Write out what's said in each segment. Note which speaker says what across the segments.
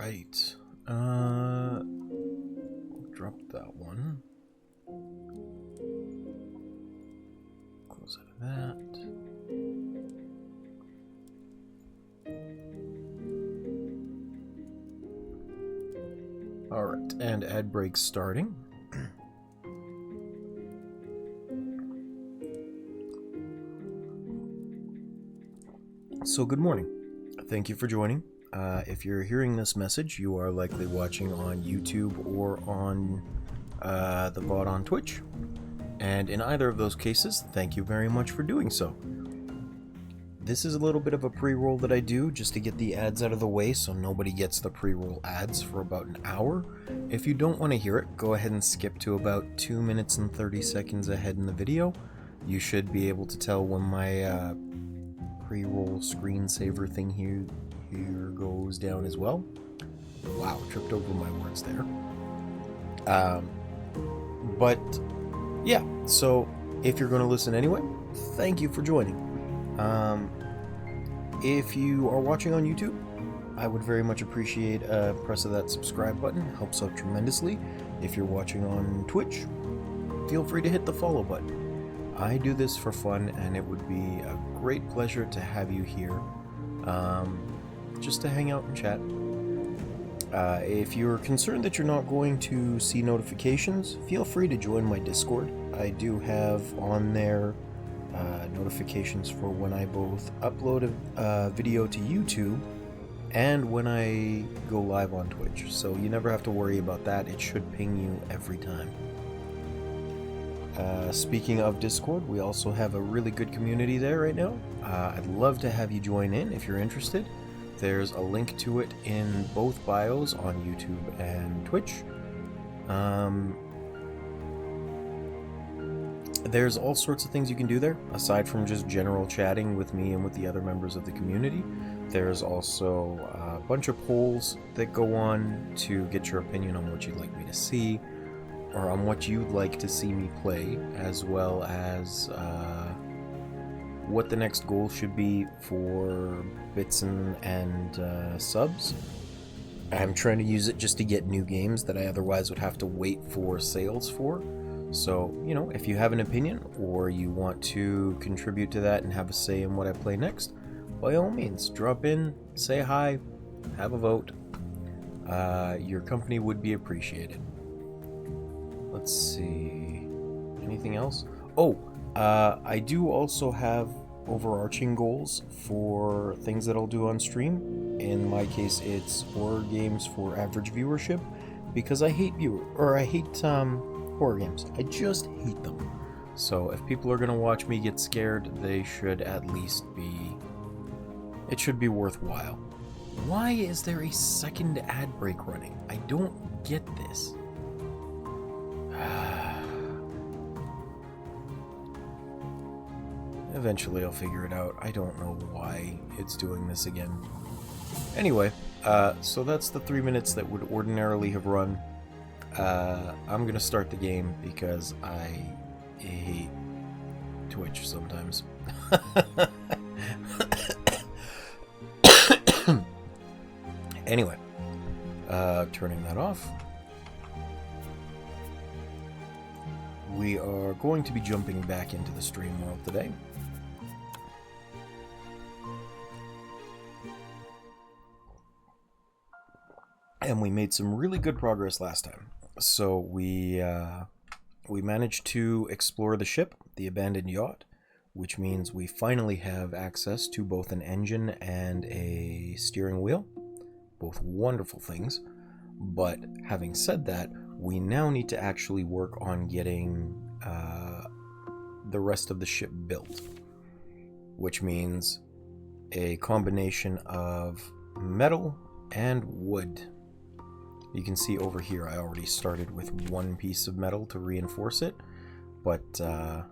Speaker 1: right. Drop that one. Close out of that. Alright, and ad break starting. So good morning. Thank you for joining. If you're hearing this message, you are likely watching on YouTube or on the VOD on Twitch. And in either of those cases, thank you very much for doing so. This is a little bit of a pre-roll that I do just to get the ads out of the way so nobody gets the pre-roll ads for about an hour. If you don't want to hear it, go ahead and skip to about 2 minutes and 30 seconds ahead in the video. You should be able to tell when my pre-roll screensaver thing here goes down as well. Wow, tripped over my words there. But yeah, so if you're going to listen anyway, thank you for joining. If you are watching on YouTube, I would very much appreciate a press of that subscribe button. Helps out tremendously. If you're watching on Twitch, feel free to hit the follow button. I do this for fun, and it would be a great pleasure to have you here, just to hang out and chat. If you're concerned that you're not going to see notifications, feel free to join my Discord. I do have on there notifications for when I both upload a video to YouTube and when I go live on Twitch. So you never have to worry about that. It should ping you every time. Speaking of Discord, we also have a really good community there right now. I'd love to have you join in if you're interested. There's a link to it in both bios on YouTube and Twitch. There's all sorts of things you can do there, aside from just general chatting with me and with the other members of the community. There's also a bunch of polls that go on to get your opinion on what you'd like me to see, or on what you'd like to see me play, as well as what the next goal should be for bits and subs. I'm trying to use it just to get new games that I otherwise would have to wait for sales for. So, you know, if you have an opinion or you want to contribute to that and have a say in what I play next, by all means, drop in, say hi, have a vote. Your company would be appreciated. Let's see. Anything else? Oh, I do also have overarching goals for things that I'll do on stream. In my case, it's horror games for average viewership, because I hate horror games. I just hate them. So if people are going to watch me get scared, they should at least be... It should be worthwhile. Why is there a second ad break running? I don't get this. Eventually I'll figure it out. I don't know why it's doing this again. Anyway, so that's the 3 minutes that would ordinarily have run. I'm gonna start the game because I hate Twitch sometimes. Anyway, turning that off. We are going to be jumping back into the stream world today. And we made some really good progress last time. So we managed to explore the ship, the abandoned yacht, which means we finally have access to both an engine and a steering wheel. Both wonderful things. But having said that, we now need to actually work on getting the rest of the ship built, which means a combination of metal and wood. You can see over here I already started with one piece of metal to reinforce it, but I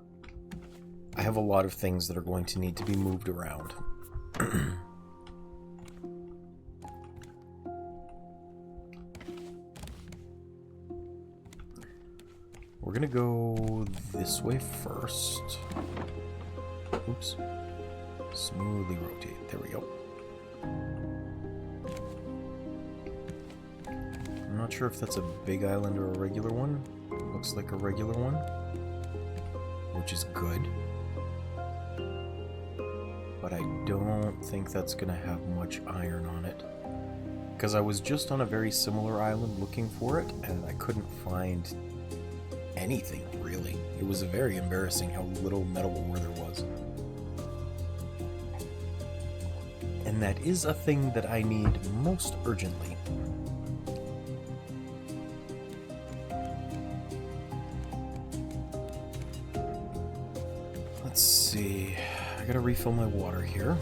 Speaker 1: have a lot of things that are going to need to be moved around. We're gonna go this way first. Oops. Smoothly rotate. There we go. Not sure if that's a big island or a regular one. Looks like a regular one, which is good. But I don't think that's going to have much iron on it. Because I was just on a very similar island looking for it, and I couldn't find anything, really. It was very embarrassing how little metal ore there was. And that is a thing that I need most urgently. Let's see. I gotta refill my water here.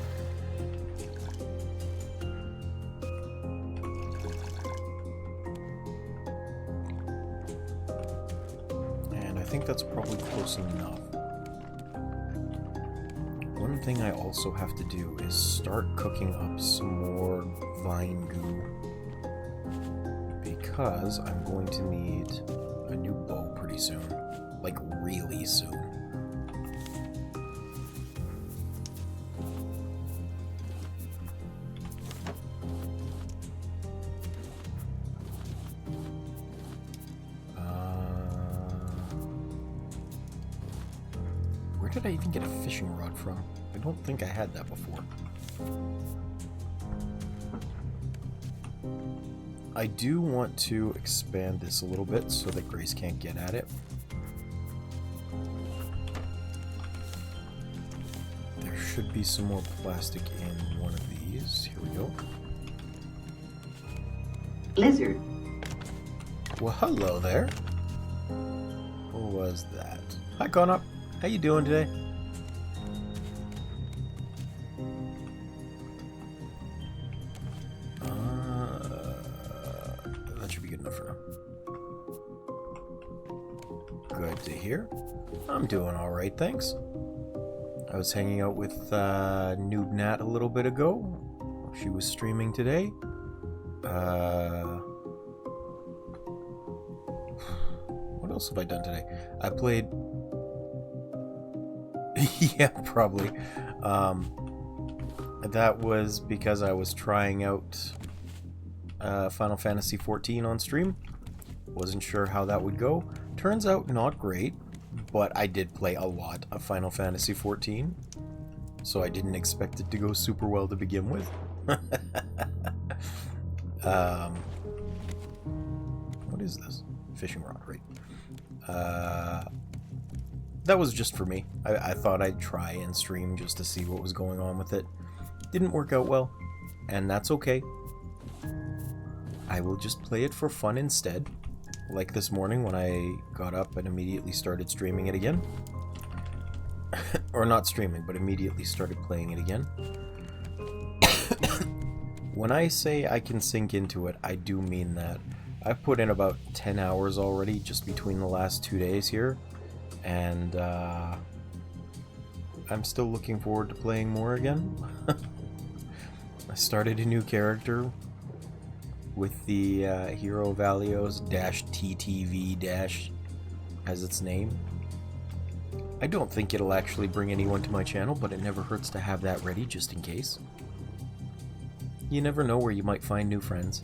Speaker 1: And I think that's probably close enough. One thing I also have to do is start cooking up some more vine goo, because I'm going to need a new bow pretty soon. Like, really soon. Where did I even get a fishing rod from? I don't think I had that before. I do want to expand this a little bit so that Grace can't get at it. There should be some more plastic in one of these. Here we go.
Speaker 2: Lizard.
Speaker 1: Well, hello there. What was that? Hi, Connor. How you doing today? That should be good enough for now. Good to hear. I'm doing alright, thanks. I was hanging out with Noob Nat a little bit ago. She was streaming today. What else have I done today? I played... yeah, probably. That was because I was trying out Final Fantasy XIV on stream. Wasn't sure how that would go. Turns out not great, but I did play a lot of Final Fantasy XIV, so I didn't expect it to go super well to begin with. What is this? Fishing rod, right? That was just for me. I thought I'd try and stream just to see what was going on with it. Didn't work out well, and that's okay. I will just play it for fun instead. Like this morning when I got up and immediately started streaming it again. Or not streaming, but immediately started playing it again. When I say I can sink into it, I do mean that. I've put in about 10 hours already just between the last 2 days here. And I'm still looking forward to playing more again. I started a new character with the Hero Valios -TTV- as its name. I don't think it'll actually bring anyone to my channel, but it never hurts to have that ready just in case. You never know where you might find new friends.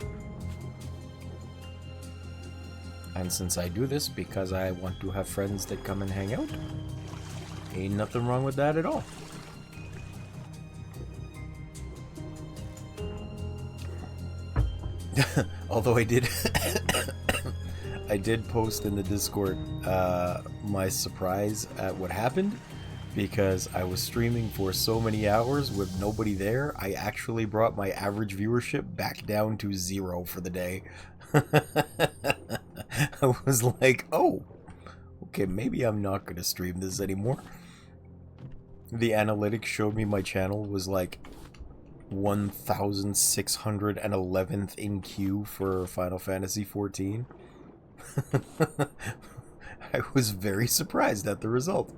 Speaker 1: And since I do this because I want to have friends that come and hang out, ain't nothing wrong with that at all. Although I did I did post in the Discord my surprise at what happened, because I was streaming for so many hours with nobody there. I actually brought my average viewership back down to 0 for the day. I was like, oh, okay, maybe I'm not going to stream this anymore. The analytics showed me my channel was like 1611th in queue for Final Fantasy XIV. I was very surprised at the result.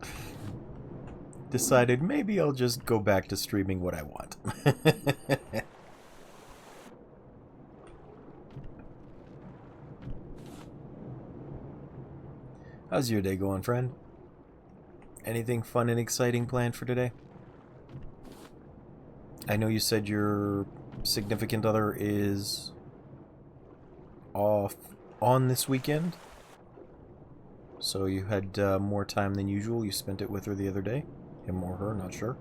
Speaker 1: Decided maybe I'll just go back to streaming what I want. How's your day going, friend? Anything fun and exciting planned for today? I know you said your significant other is off on this weekend. So you had more time than usual. You spent it with her the other day. Him or her, not sure.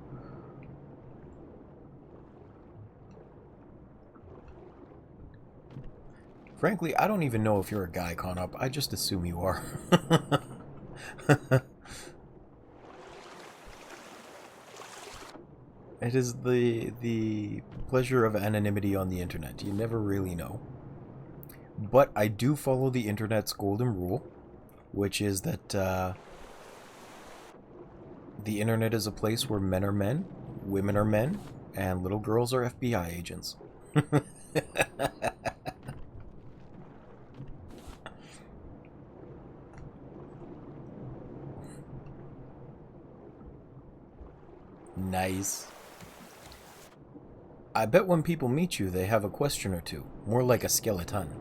Speaker 1: Frankly, I don't even know if you're a guy, Con-Up. I just assume you are. It is the pleasure of anonymity on the internet. You never really know. But I do follow the internet's golden rule, which is that the internet is a place where men are men, women are men, and little girls are FBI agents. Nice. I bet when people meet you, they have a question or two. More like a skeleton.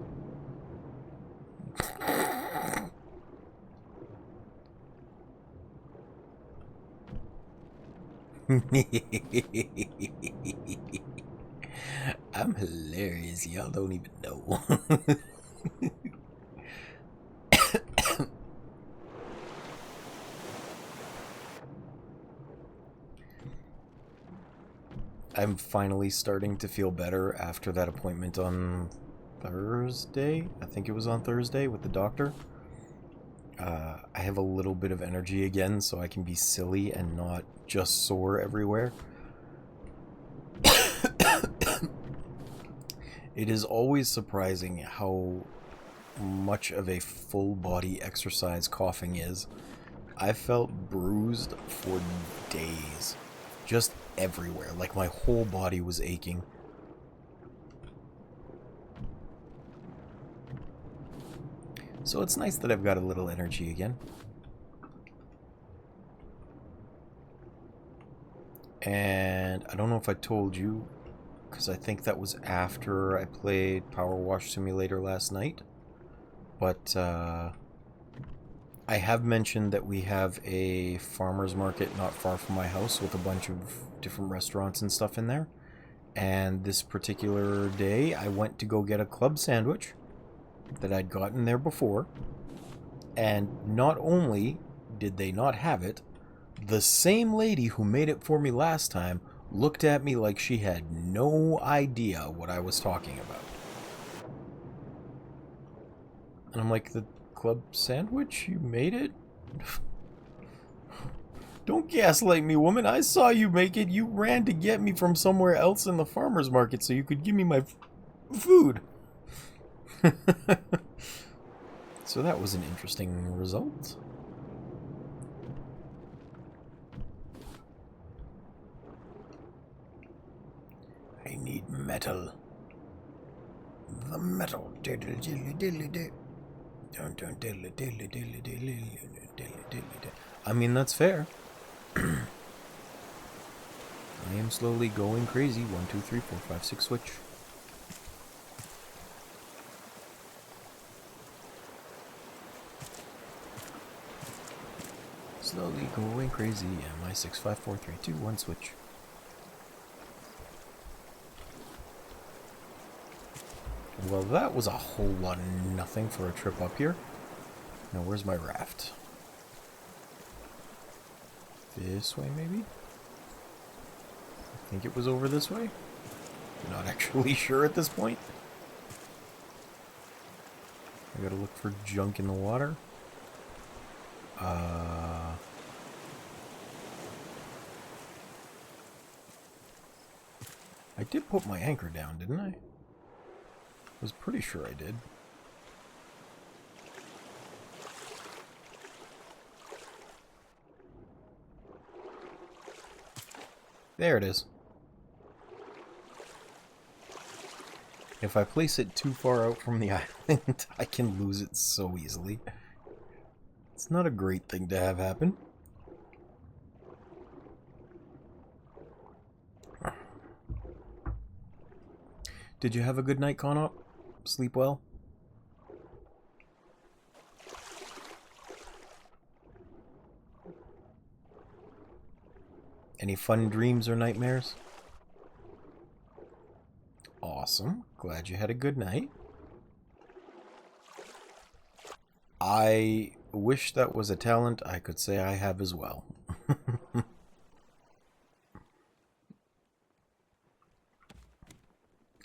Speaker 1: I'm hilarious. Y'all don't even know. I'm finally starting to feel better after that appointment on Thursday. I think it was on Thursday with the doctor. I have a little bit of energy again, so I can be silly and not just sore everywhere. It is always surprising how much of a full body exercise coughing is. I felt bruised for days. Just everywhere. Like my whole body was aching. So it's nice that I've got a little energy again. And I don't know if I told you, because I think that was after I played Power Wash Simulator last night. But I have mentioned that we have a farmer's market not far from my house with a bunch of different restaurants and stuff in there. And this particular day, I went to go get a club sandwich that I'd gotten there before. And not only did they not have it, the same lady who made it for me last time looked at me like she had no idea what I was talking about. And I'm like, the club sandwich? You made it? Don't gaslight me, woman. I saw you make it. You ran to get me from somewhere else in the farmer's market so you could give me my food. So that was an interesting result. I need metal. The metal. I mean, that's fair. I am slowly going crazy. 1, 2, 3, 4, 5, 6 switch. Slowly going crazy. MI 6, 5, 4, 3, 2, 1 switch. Well, that was a whole lot of nothing for a trip up here. Now, where's my raft? This way, maybe? I think it was over this way. I'm not actually sure at this point. I gotta look for junk in the water. I did put my anchor down, didn't I? I was pretty sure I did. There it is. If I place it too far out from the island, I can lose it so easily. It's not a great thing to have happen. Did you have a good night, Con-Op? Sleep well? Any fun dreams or nightmares? Awesome. Glad you had a good night. I wish that was a talent I could say I have as well.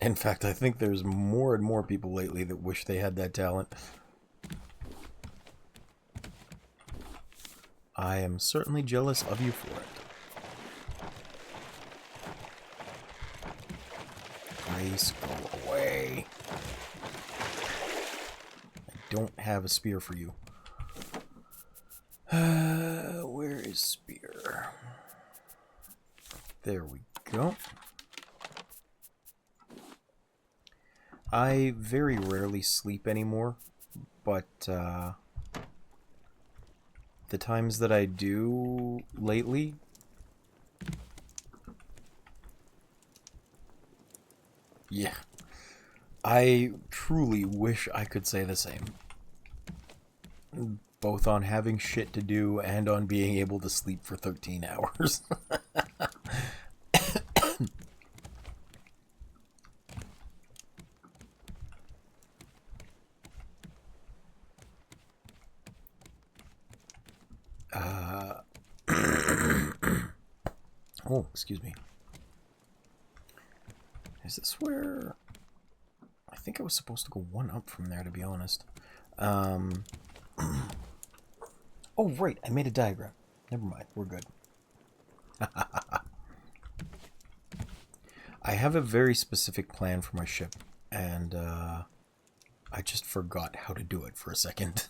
Speaker 1: In fact, I think there's more and more people lately that wish they had that talent. I am certainly jealous of you for it. Grace, go away. I don't have a spear for you. Where is spear? There we go. I very rarely sleep anymore, but the times that I do lately, yeah, I truly wish I could say the same. Both on having shit to do and on being able to sleep for 13 hours. Oh, excuse me. Is this where... I think I was supposed to go one up from there, to be honest. Oh, right. I made a diagram. Never mind. We're good. I have a very specific plan for my ship, and I just forgot how to do it for a second.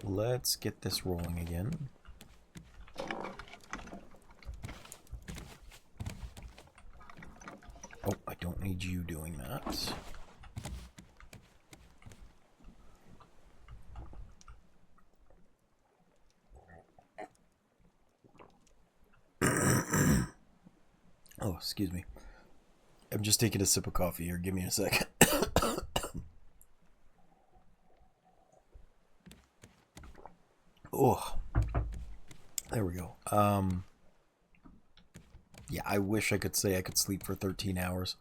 Speaker 1: Let's get this rolling again. Oh, I don't need you doing that. Oh, excuse me. I'm just taking a sip of coffee here. Give me a second. Oh, there we go. Yeah, I wish I could say I could sleep for 13 hours.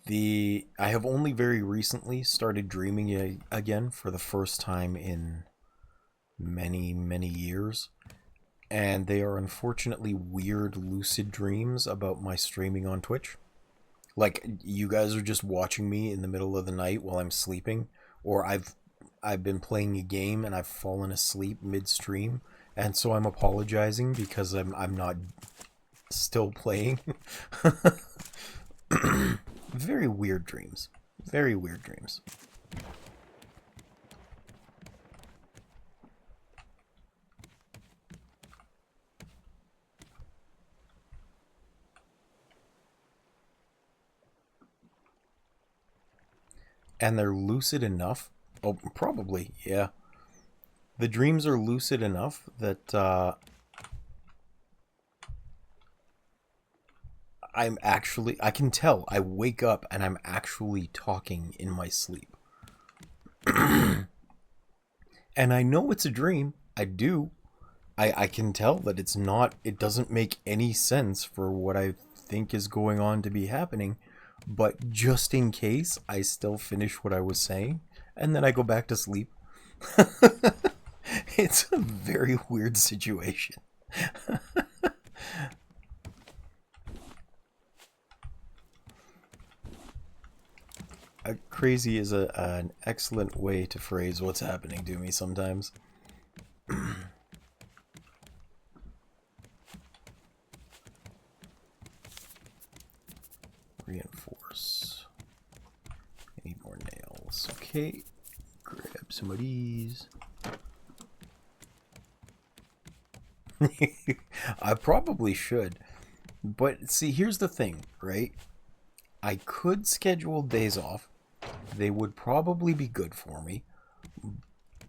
Speaker 1: I have only very recently started dreaming again for the first time in many, many years. And they are unfortunately weird, lucid dreams about my streaming on Twitch. Like, you guys are just watching me in the middle of the night while I'm sleeping, or I've been playing a game and I've fallen asleep midstream, and so I'm apologizing because I'm not still playing. Very weird dreams. Very weird dreams. And they're lucid enough. Oh, probably, yeah. The dreams are lucid enough that I can tell. I wake up and I'm actually talking in my sleep. And I know it's a dream. I do. I can tell that it doesn't make any sense for what I think is going on to be happening. But just in case, I still finish what I was saying, and then I go back to sleep. It's a very weird situation. Crazy is an excellent way to phrase what's happening to me sometimes. Reinforce. I need more nails. Okay. Grab some of these. I probably should. But see, here's the thing, right? I could schedule days off. They would probably be good for me.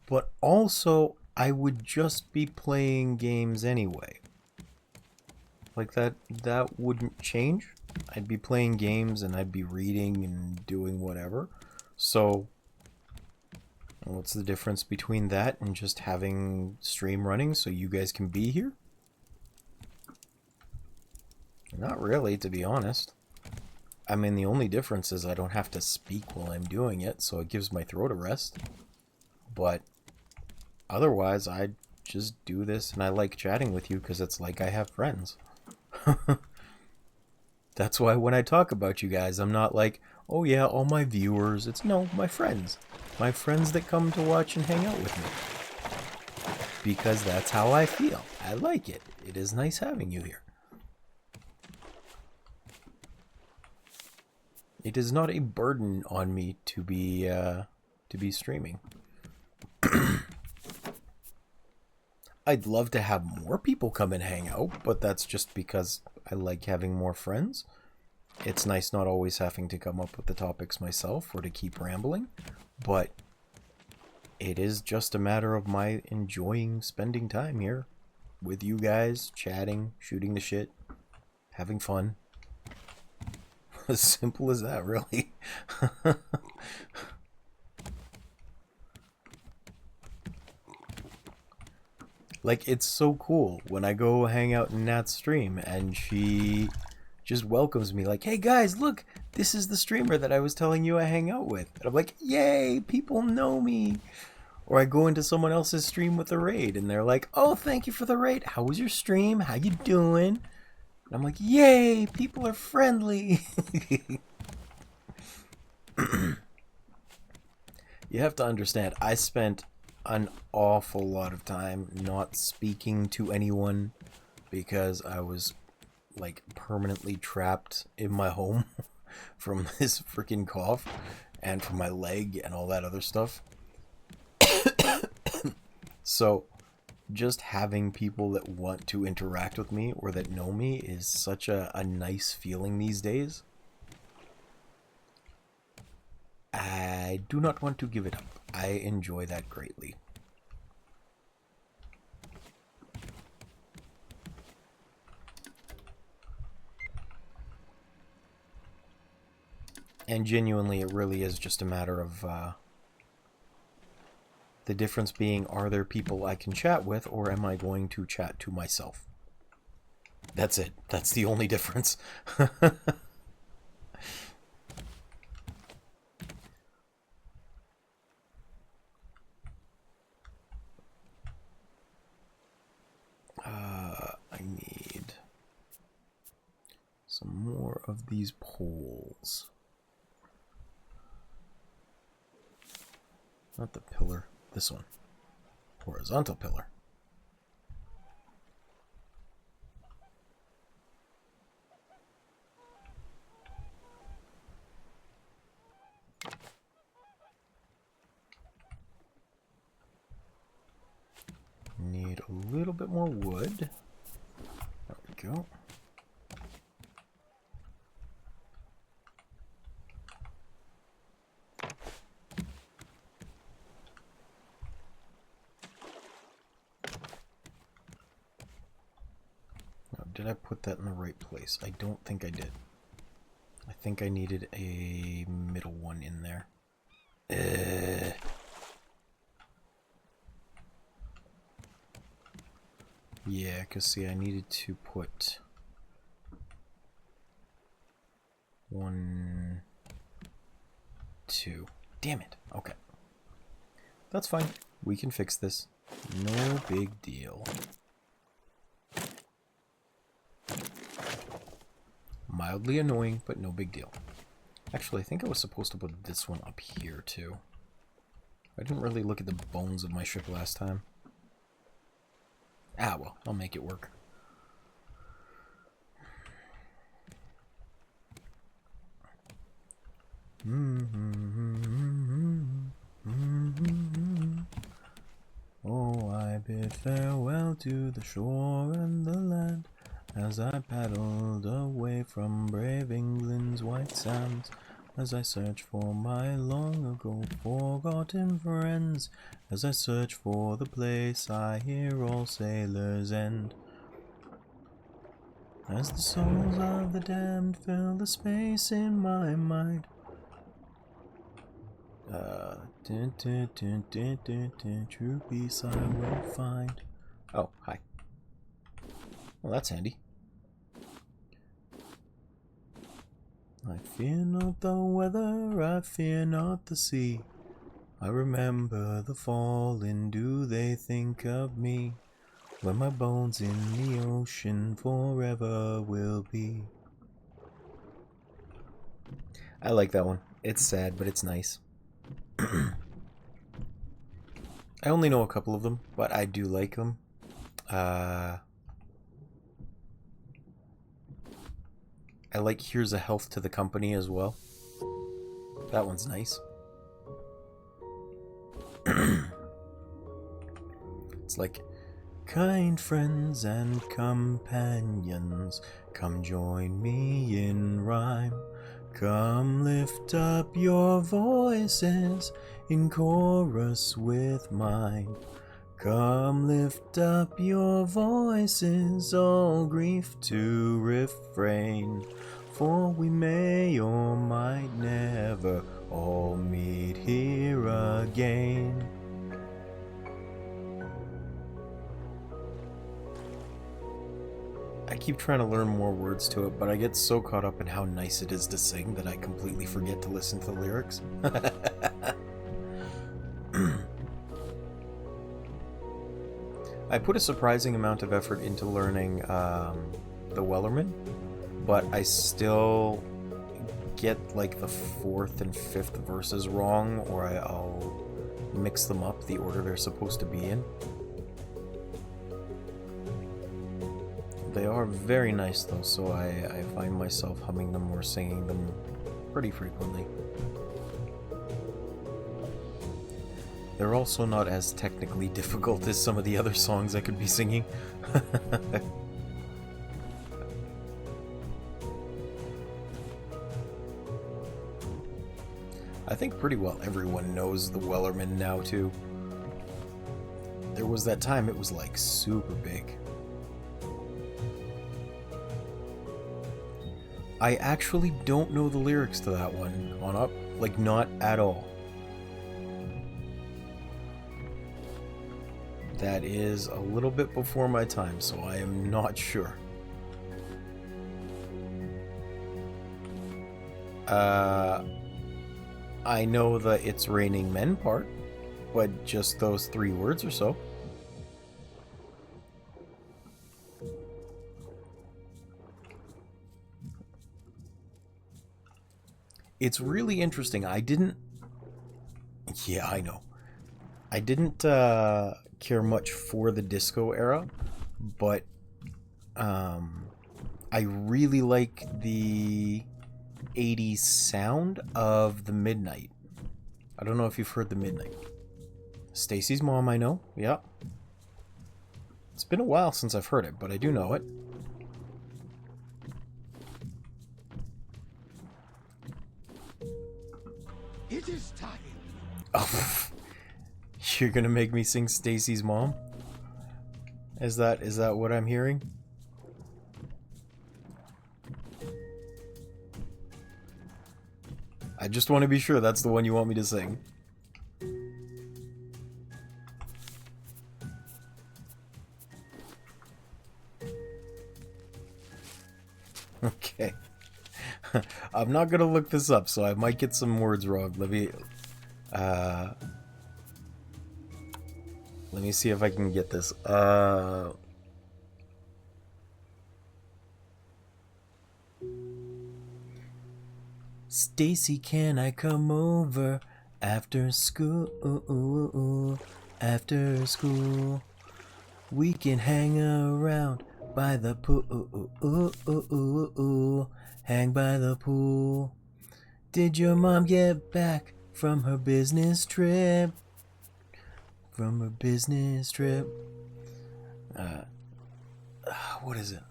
Speaker 1: But also, I would just be playing games anyway. Like that wouldn't change. I'd be playing games and I'd be reading and doing whatever. So, what's the difference between that and just having stream running so you guys can be here? Not really, to be honest. I mean, the only difference is I don't have to speak while I'm doing it, so it gives my throat a rest. But otherwise, I just do this, and I like chatting with you because it's like I have friends. That's why when I talk about you guys, I'm not like, oh yeah, all my viewers. It's no, my friends. My friends that come to watch and hang out with me. Because that's how I feel. I like it. It is nice having you here. It is not a burden on me to be streaming. I'd love to have more people come and hang out, but that's just because I like having more friends. It's nice not always having to come up with the topics myself or to keep rambling, but it is just a matter of my enjoying spending time here with you guys, chatting, shooting the shit, having fun. As simple as that, really. Like, it's so cool when I go hang out in Nat's stream and she just welcomes me like, hey guys, look, this is the streamer that I was telling you I hang out with. And I'm like, yay, people know me. Or I go into someone else's stream with a raid and they're like, oh, thank you for the raid. How was your stream? How you doing? And I'm like, yay, people are friendly. You have to understand, I spent an awful lot of time not speaking to anyone because I was like permanently trapped in my home from this freaking cough and from my leg and all that other stuff. So just having people that want to interact with me or that know me is such a nice feeling these days. I do not want to give it up. I enjoy that greatly. And genuinely, it really is just a matter of the difference being, are there people I can chat with, or am I going to chat to myself? That's it. That's the only difference. I need some more of these poles. Not the pillar, this one. Horizontal pillar. Need a little bit more wood. There we go. Now, did I put that in the right place? I don't think I did. I think I needed a middle one in there. Yeah, because see, I needed to put 1, 2. Damn it. Okay. That's fine. We can fix this. No big deal. Mildly annoying, but no big deal. Actually, I think I was supposed to put this one up here, too. I didn't really look at the bones of my ship last time. Ah, well, I'll make it work. Oh, I bid farewell to the shore and the land as I paddled away from brave England's white sands, as I search for my long ago forgotten friends, as I search for the place I hear all sailors end. As the souls of the damned fill the space in my mind. True peace I will find. Oh, hi. Well, that's handy. I fear not the weather, I fear not the sea. I remember the fallen, do they think of me? When my bones in the ocean forever will be. I like that one. It's sad, but it's nice. I only know a couple of them, but I do like them. I like Here's a Health to the Company as well. That one's nice. It's like, kind friends and companions, come join me in rhyme. Come lift up your voices in chorus with mine. Come lift up your voices, all grief to refrain. For we may or might never all meet here again. I keep trying to learn more words to it, but I get so caught up in how nice it is to sing that I completely forget to listen to the lyrics. I put a surprising amount of effort into learning the Wellerman, but I still get like the 4th and 5th verses wrong, or I'll mix them up the order they're supposed to be in. They are very nice though, so I find myself humming them or singing them pretty frequently. They're also not as technically difficult as some of the other songs I could be singing. I think pretty well everyone knows the Wellerman now too. There was that time it was like super big. I actually don't know the lyrics to that one on up, like not at all. That is a little bit before my time, so I am not sure. I know the It's Raining Men part, but just those 3 words or so. It's really interesting. Yeah, I know. I didn't care much for the disco era, but I really like the 80s sound of the Midnight. I don't know if you've heard the Midnight. Stacy's mom, I know. Yeah. It's been a while since I've heard it, but I do know it.
Speaker 2: It is time.
Speaker 1: Oh, you're gonna make me sing Stacy's mom? Is that what I'm hearing? I just want to be sure that's the one you want me to sing. Okay. I'm not gonna look this up, so I might get some words wrong. Let me see if I can get this. Stacy, can I come over after school? After school, we can hang around by the pool. Hang by the pool. Did your mom get back from her business trip? From her business trip. What is it?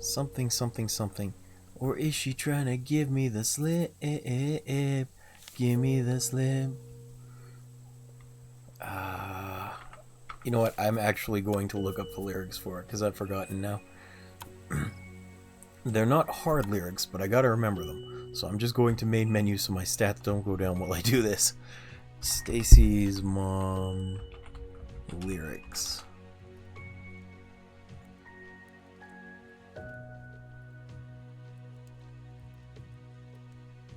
Speaker 1: Something, something, something. Or is she trying to give me the slip? Give me the slip. You know what? I'm actually going to look up the lyrics for it because I've forgotten now. They're not hard lyrics, but I gotta remember them. So I'm just going to main menu so my stats don't go down while I do this. Stacy's mom lyrics.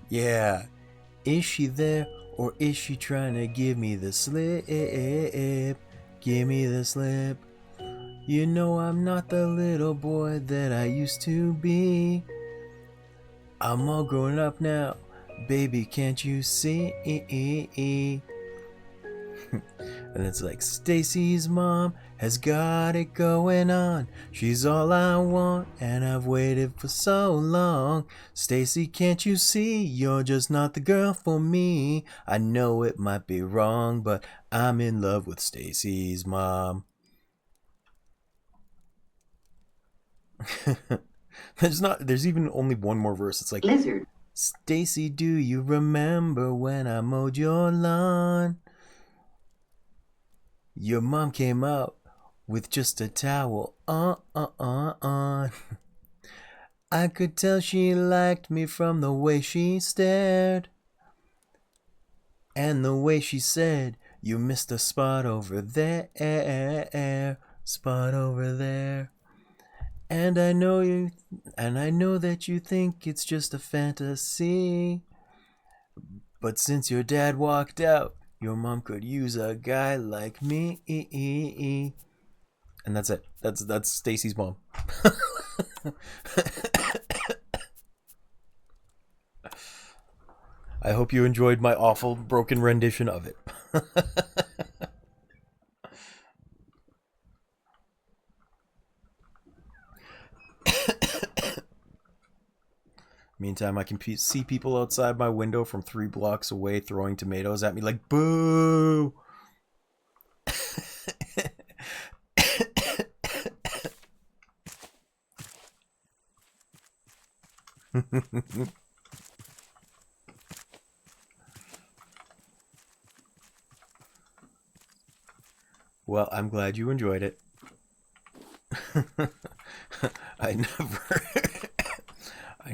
Speaker 1: Yeah. Is she there or is she trying to give me the slip? Give me the slip. You know I'm not the little boy that I used to be. I'm all grown up now. Baby, can't you see? And it's like, Stacy's mom has got it going on. She's all I want, and I've waited for so long. Stacy, can't you see? You're just not the girl for me. I know it might be wrong, but I'm in love with Stacy's mom. There's even only one more verse. It's like, Lizard. Stacy, do you remember when I mowed your lawn? Your mom came out with just a towel on. I could tell she liked me from the way she stared. And the way she said, you missed a spot over there. Spot over there. And I know that you think it's just a fantasy. But since your dad walked out, your mom could use a guy like me. And that's it. That's Stacy's mom. I hope you enjoyed my awful broken rendition of it. Meantime, I can see people outside my window from 3 blocks away throwing tomatoes at me like, boo! Well, I'm glad you enjoyed it. I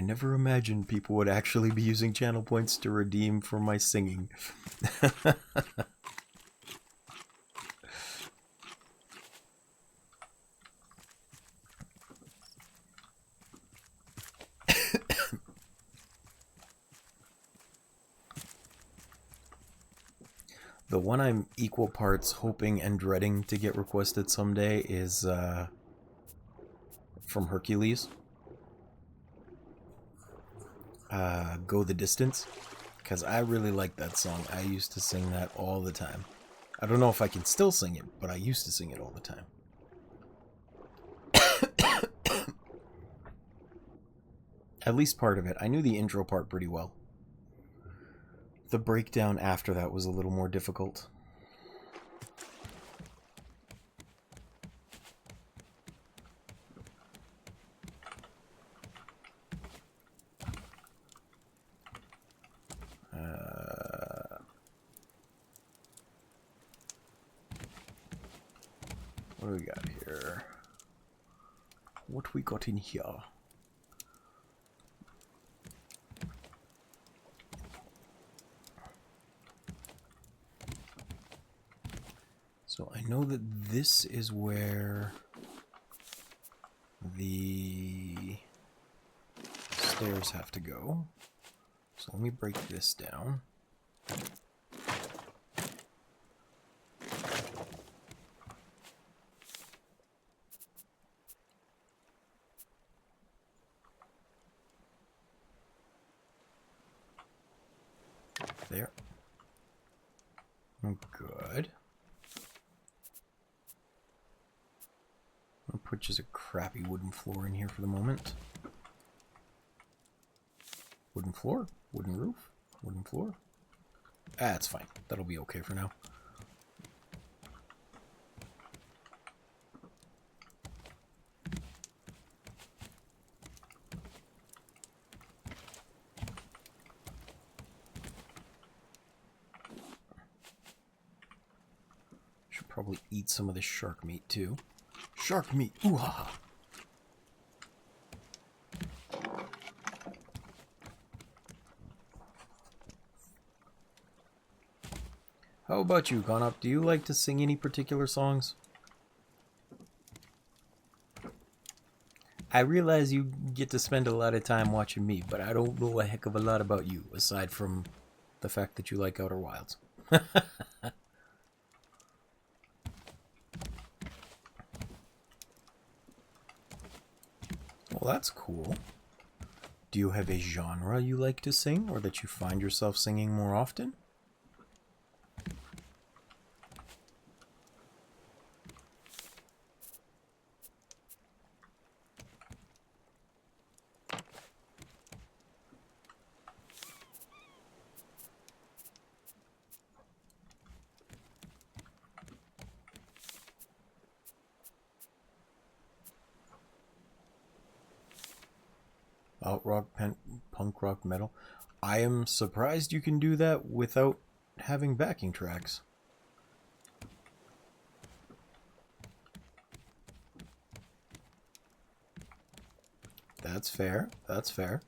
Speaker 1: never imagined people would actually be using channel points to redeem for my singing. The one I'm equal parts hoping and dreading to get requested someday is from Hercules. Go the Distance. Because I really like that song. I used to sing that all the time. I don't know if I can still sing it, but I used to sing it all the time. At least part of it. I knew the intro part pretty well. The breakdown after that was a little more difficult. What do we got here? What we got in here? So I know that this is where the stairs have to go. So let me break this down. There. Good. I'll put just a crappy wooden floor in here for the moment. Wooden floor? Wooden roof? Wooden floor? Ah, it's fine. That'll be okay for now. Should probably eat some of this shark meat too. Shark meat! Ooh ha ha! How about you, Gonop? Do you like to sing any particular songs? I realize you get to spend a lot of time watching me, but I don't know a heck of a lot about you, aside from the fact that you like Outer Wilds. Well, that's cool. Do you have a genre you like to sing, or that you find yourself singing more often? Alt rock, punk rock, metal. I am surprised you can do that without having backing tracks. That's fair. That's fair.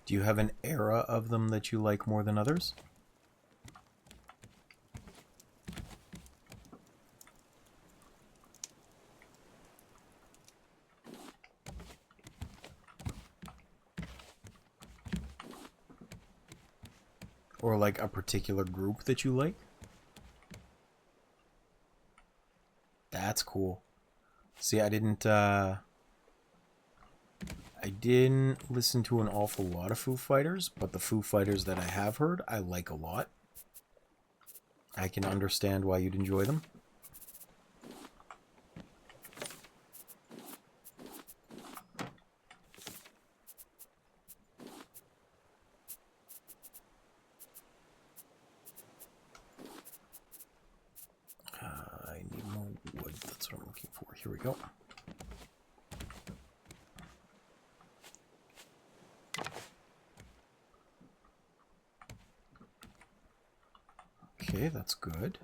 Speaker 1: Do you have an era of them that you like more than others? Or like a particular group that you like? That's cool. See, I didn't listen to an awful lot of Foo Fighters, but the Foo Fighters that I have heard, I like a lot. I can understand why you'd enjoy them. I need more wood. That's what I'm looking for. Here we go. Okay, that's good.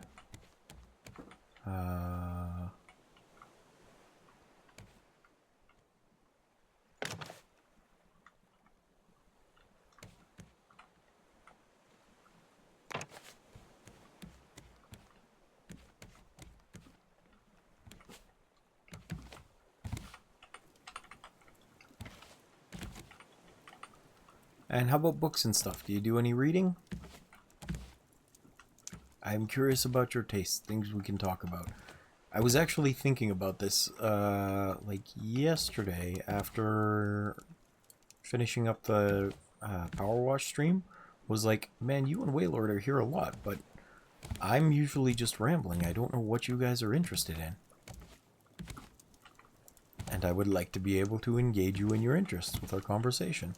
Speaker 1: And how about books and stuff? Do you do any reading? I'm curious about your tastes, things we can talk about. I was actually thinking about this, like yesterday after finishing up the Power Wash stream. Was like, man, you and Waylord are here a lot, but I'm usually just rambling. I don't know what you guys are interested in. And I would like to be able to engage you in your interests with our conversation.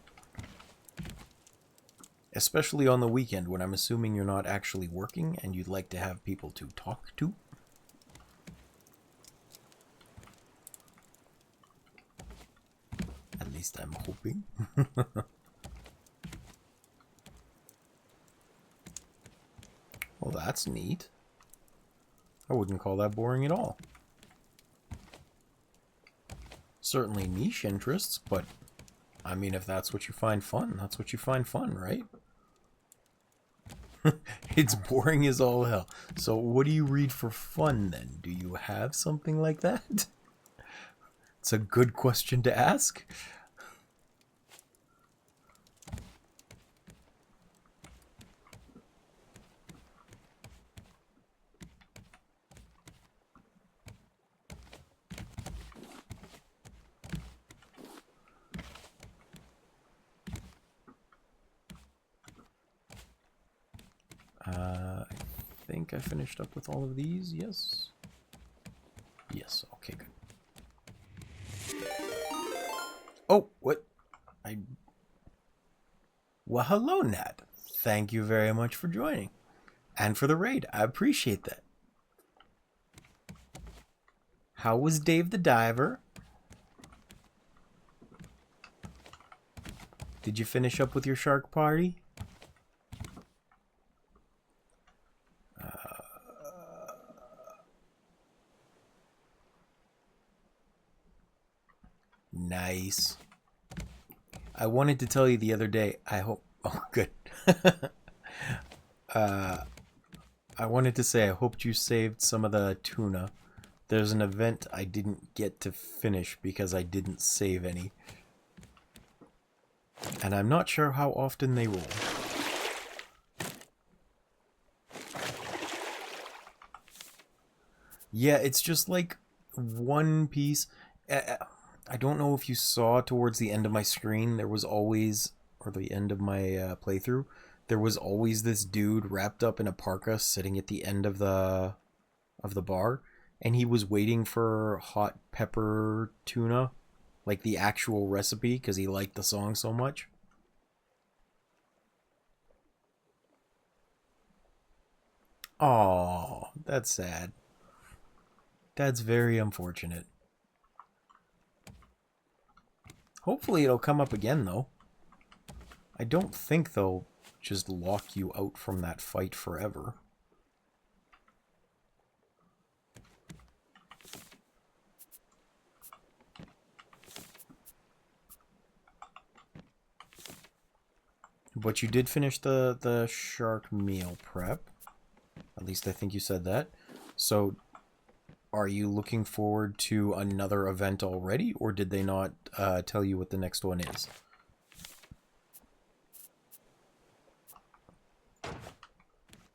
Speaker 1: Especially on the weekend when I'm assuming you're not actually working and you'd like to have people to talk to. At least I'm hoping. Well, that's neat. I wouldn't call that boring at all. Certainly niche interests, but I mean, if that's what you find fun, that's what you find fun, right? It's boring as all hell. So what do you read for fun then? Do you have something like that? It's a good question to ask. I think I finished up with all of these, yes? Yes, okay, good. Oh, what? Well, hello, Nat. Thank you very much for joining. And for the raid, I appreciate that. How was Dave the Diver? Did you finish up with your shark party? Nice. I wanted to tell you the other day, I hope... Oh, good. I wanted to say I hoped you saved some of the tuna There's an event I didn't get to finish because I didn't save any. And I'm not sure how often they roll. Yeah, it's just like one piece. I don't know if you saw towards the end of my screen, there was always, or the end of my playthrough, there was always this dude wrapped up in a parka sitting at the end of the bar, and he was waiting for hot pepper tuna, like the actual recipe, because he liked the song so much. Oh, that's sad. That's very unfortunate. Hopefully it'll come up again, though. I don't think they'll just lock you out from that fight forever. But you did finish the shark meal prep. At least I think you said that. So, are you looking forward to another event already, or did they not tell you what the next one is?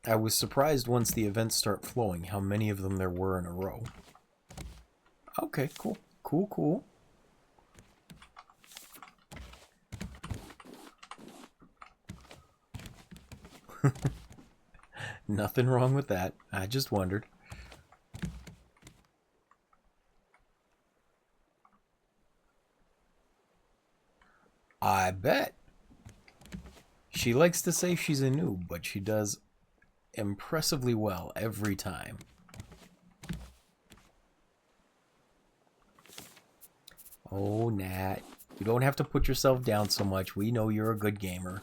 Speaker 1: I was surprised once the events start flowing how many of them there were in a row. Okay, cool. Cool, cool. Nothing wrong with that. I just wondered. I bet. She likes to say she's a noob, but she does impressively well every time. Oh, Nat. You don't have to put yourself down so much. We know you're a good gamer.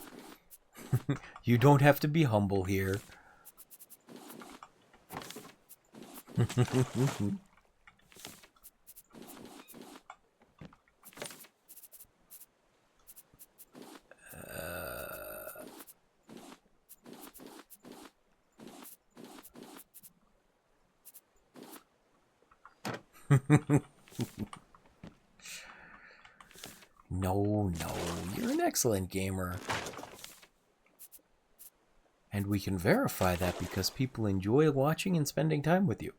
Speaker 1: You don't have to be humble here. No, you're an excellent gamer. And we can verify that because people enjoy watching and spending time with you.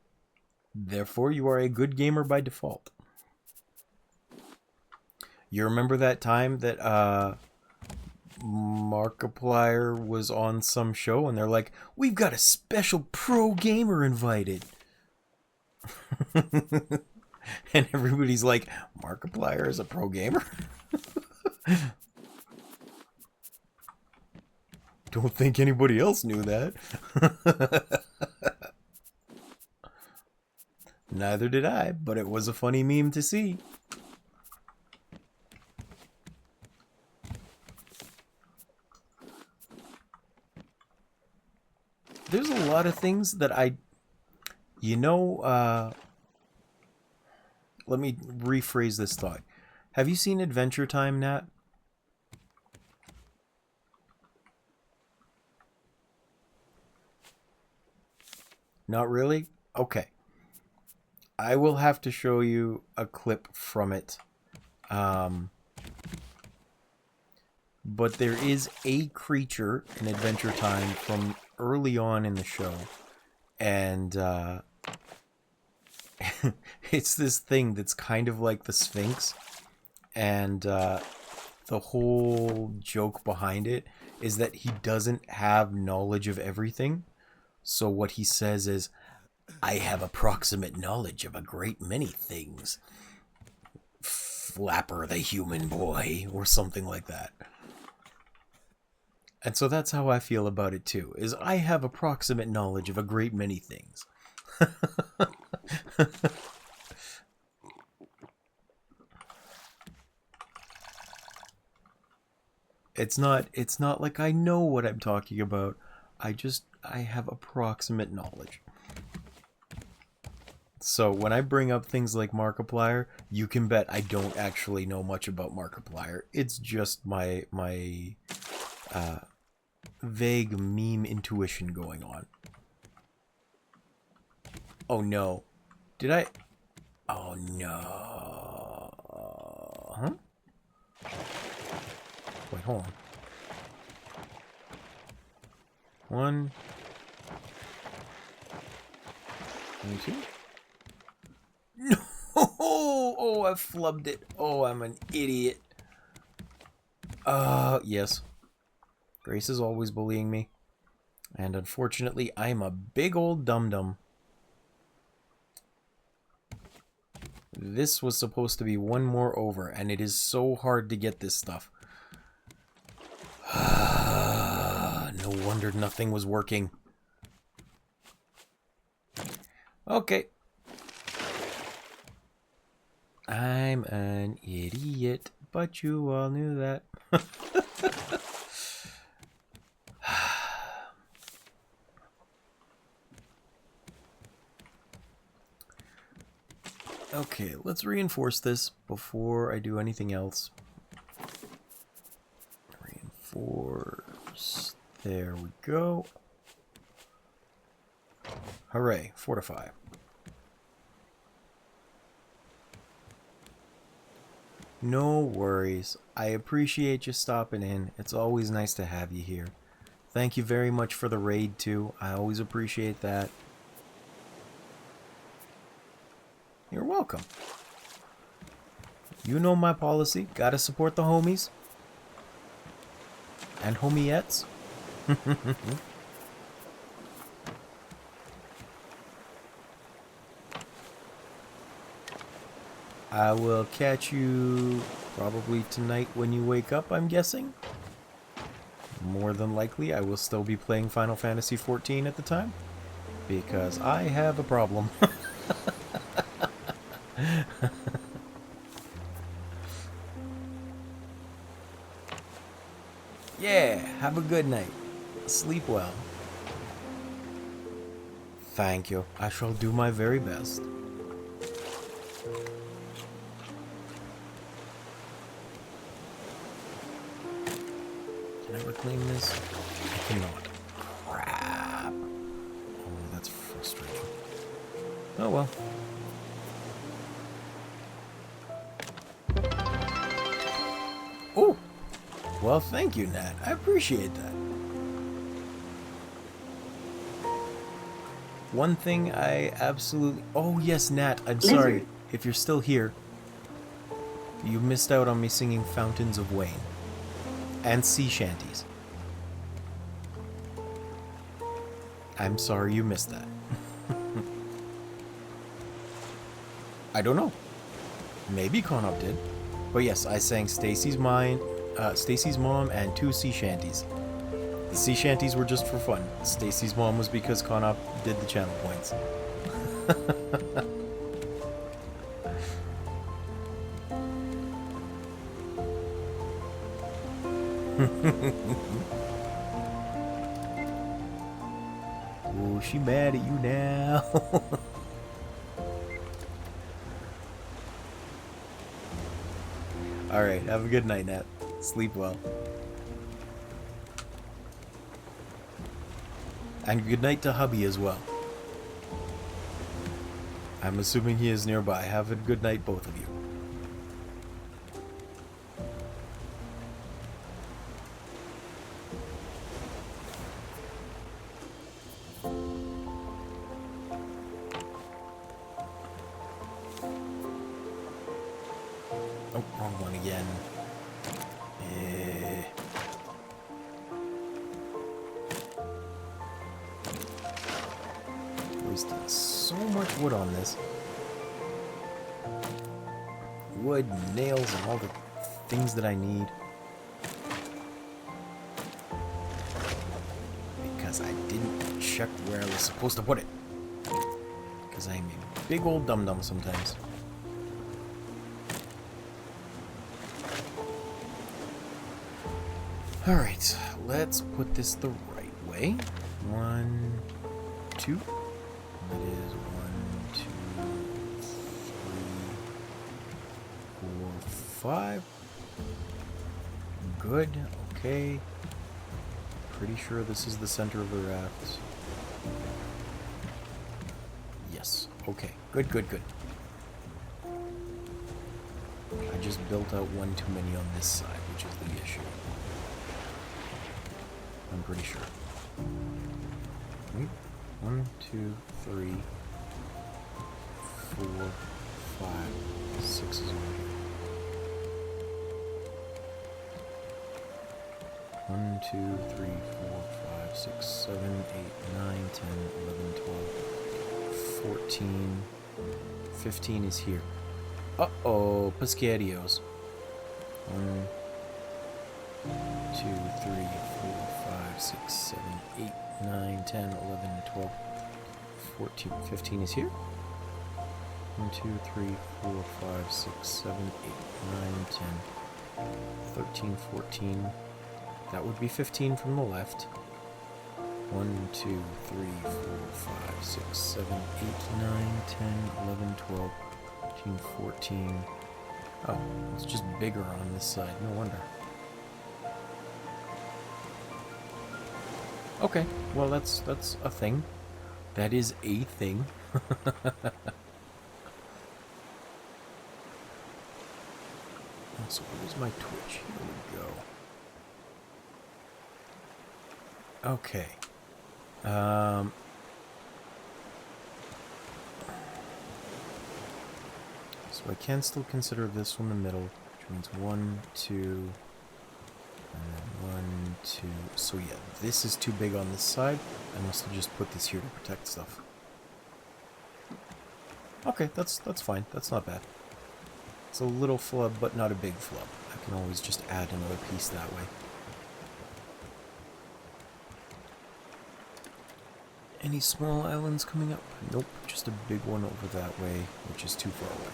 Speaker 1: Therefore, you are a good gamer by default. You remember that time that Markiplier was on some show and they're like, we've got a special pro gamer invited. And everybody's like, Markiplier is a pro gamer? Don't think anybody else knew that. Neither did I, but it was a funny meme to see. There's a lot of things that let me rephrase this thought. Have you seen Adventure Time, Nat? Not really? Okay. I will have to show you a clip from it. But there is a creature in Adventure Time from early on in the show. And it's this thing that's kind of like the Sphinx. And the whole joke behind it is that he doesn't have knowledge of everything. So what he says is, I have approximate knowledge of a great many things. Flapper the human boy, or something like that. And so that's how I feel about it too, is I have approximate knowledge of a great many things. It's not like I know what I'm talking about. I have approximate knowledge. So when I bring up things like Markiplier, you can bet I don't actually know much about Markiplier. It's just my vague meme intuition going on. Oh no. Did I... Oh no. Huh? Wait, hold on. 1, 2. No! Oh, I flubbed it. Oh, I'm an idiot. Yes. Grace is always bullying me. And unfortunately, I'm a big old dum-dum. This was supposed to be one more over, and it is so hard to get this stuff. No wonder nothing was working. Okay. I'm an idiot, but you all knew that. Okay, let's reinforce this before I do anything else. Reinforce. There we go. Hooray, fortify. No worries. I appreciate you stopping in. It's always nice to have you here. Thank you very much for the raid, too. I always appreciate that. You're welcome. You know my policy. Gotta support the homies. And homiettes. I will catch you probably tonight when you wake up, I'm guessing. More than likely, I will still be playing Final Fantasy XIV at the time. Because I have a problem. Yeah, have a good night. Sleep well. Thank you. I shall do my very best. Can I reclaim this? I cannot. Crap. Oh, that's frustrating. Oh well. Oh! Well, thank you, Nat. I appreciate that. One thing I absolutely... Oh, yes, Nat. I'm sorry. If you're still here, you missed out on me singing Fountains of Wayne. And sea shanties. I'm sorry you missed that. I don't know. Maybe Conop did. But yes, I sang Stacy's mom and 2 sea shanties. The sea shanties were just for fun. Stacy's mom was because Conop did the channel points. Oh, she mad at you now. Alright, have a good night, Nat. Sleep well. And good night to hubby as well. I'm assuming he is nearby. Have a good night, both of you. Oh, wrong one again. Wasted so much wood on this. Wood, nails, and all the things that I need. Because I didn't check where I was supposed to put it. Because I'm a big old dum-dum sometimes. Alright, let's put this the right way. 1, 2. That is 1, 2, 3, 4, 5. Good, okay. Pretty sure this is the center of the raft. Yes, okay. Good, good, good. I just built out one too many on this side, which is the issue. I'm pretty sure. Wait. 1, 2, 3, 4, 5, 6 is over here. 1, 2, 3, 4, 5, 6, 7, 8, 9, 10, 11, 12, 14, 15 is here. Uh-oh, Pescadios. 1, 2, 3, 4, 5, 6, 7, 8, 9, 10, 11, 12, 14, 15 is here. 1, 2, 3, 4, 5, 6, 7, 8, 9, 10, 13, 14. That would be 15 from the left. 1, 2, 3, 4, 5, 6, 7, 8, 9, 10, 11, 12, 13, 14. Oh, it's just bigger on this side. No wonder. Okay, well that's a thing. That is a thing. So where's my Twitch? Here we go. Okay. So I can still consider this one the middle, which means 1, 2, and then 1, 2. So yeah, this is too big on this side. I must have just put this here to protect stuff. Okay, that's fine. That's not bad. It's a little flub, but not a big flub. I can always just add another piece that way. Any small islands coming up? Nope, just a big one over that way, which is too far away.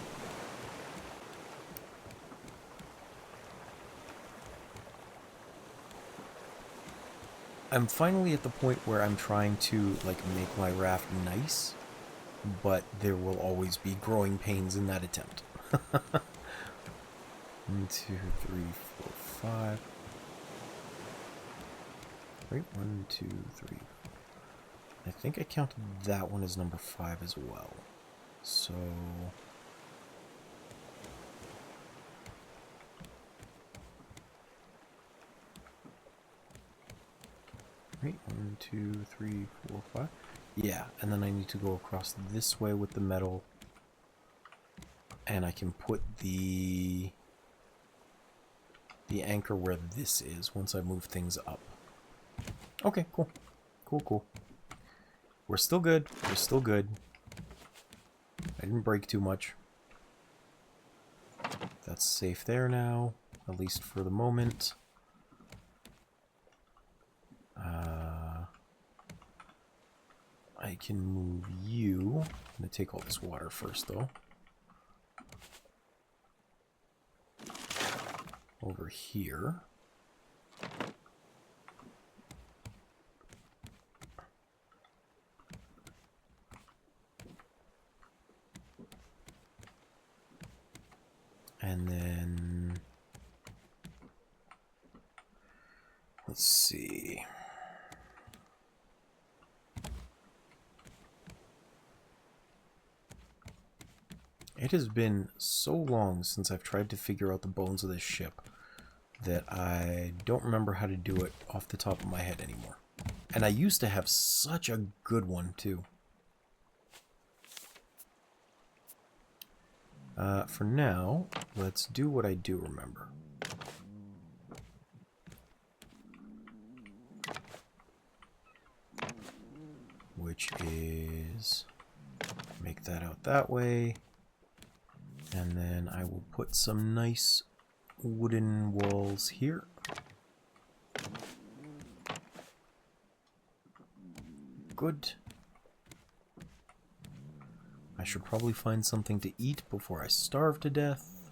Speaker 1: I'm finally at the point where I'm trying to, like, make my raft nice, but there will always be growing pains in that attempt. 1, 2, 3, 4, 5. Wait, 1, 2, 3. I think I counted that one as number 5 as well. So... Right, 1, 2, 3, 4, 5. Yeah, and then I need to go across this way with the metal. And I can put the anchor where this is once I move things up. Okay, cool. Cool. We're still good. We're still good. I didn't break too much. That's safe there now, at least for the moment. I can move you. I'm going to take all this water first, though. Over here. And then... let's see... It has been so long since I've tried to figure out the bones of this ship that I don't remember how to do it off the top of my head anymore. And I used to have such a good one, too. For now, let's do what I do remember. Which is... make that out that way. And then I will put some nice wooden walls here. Good. I should probably find something to eat before I starve to death.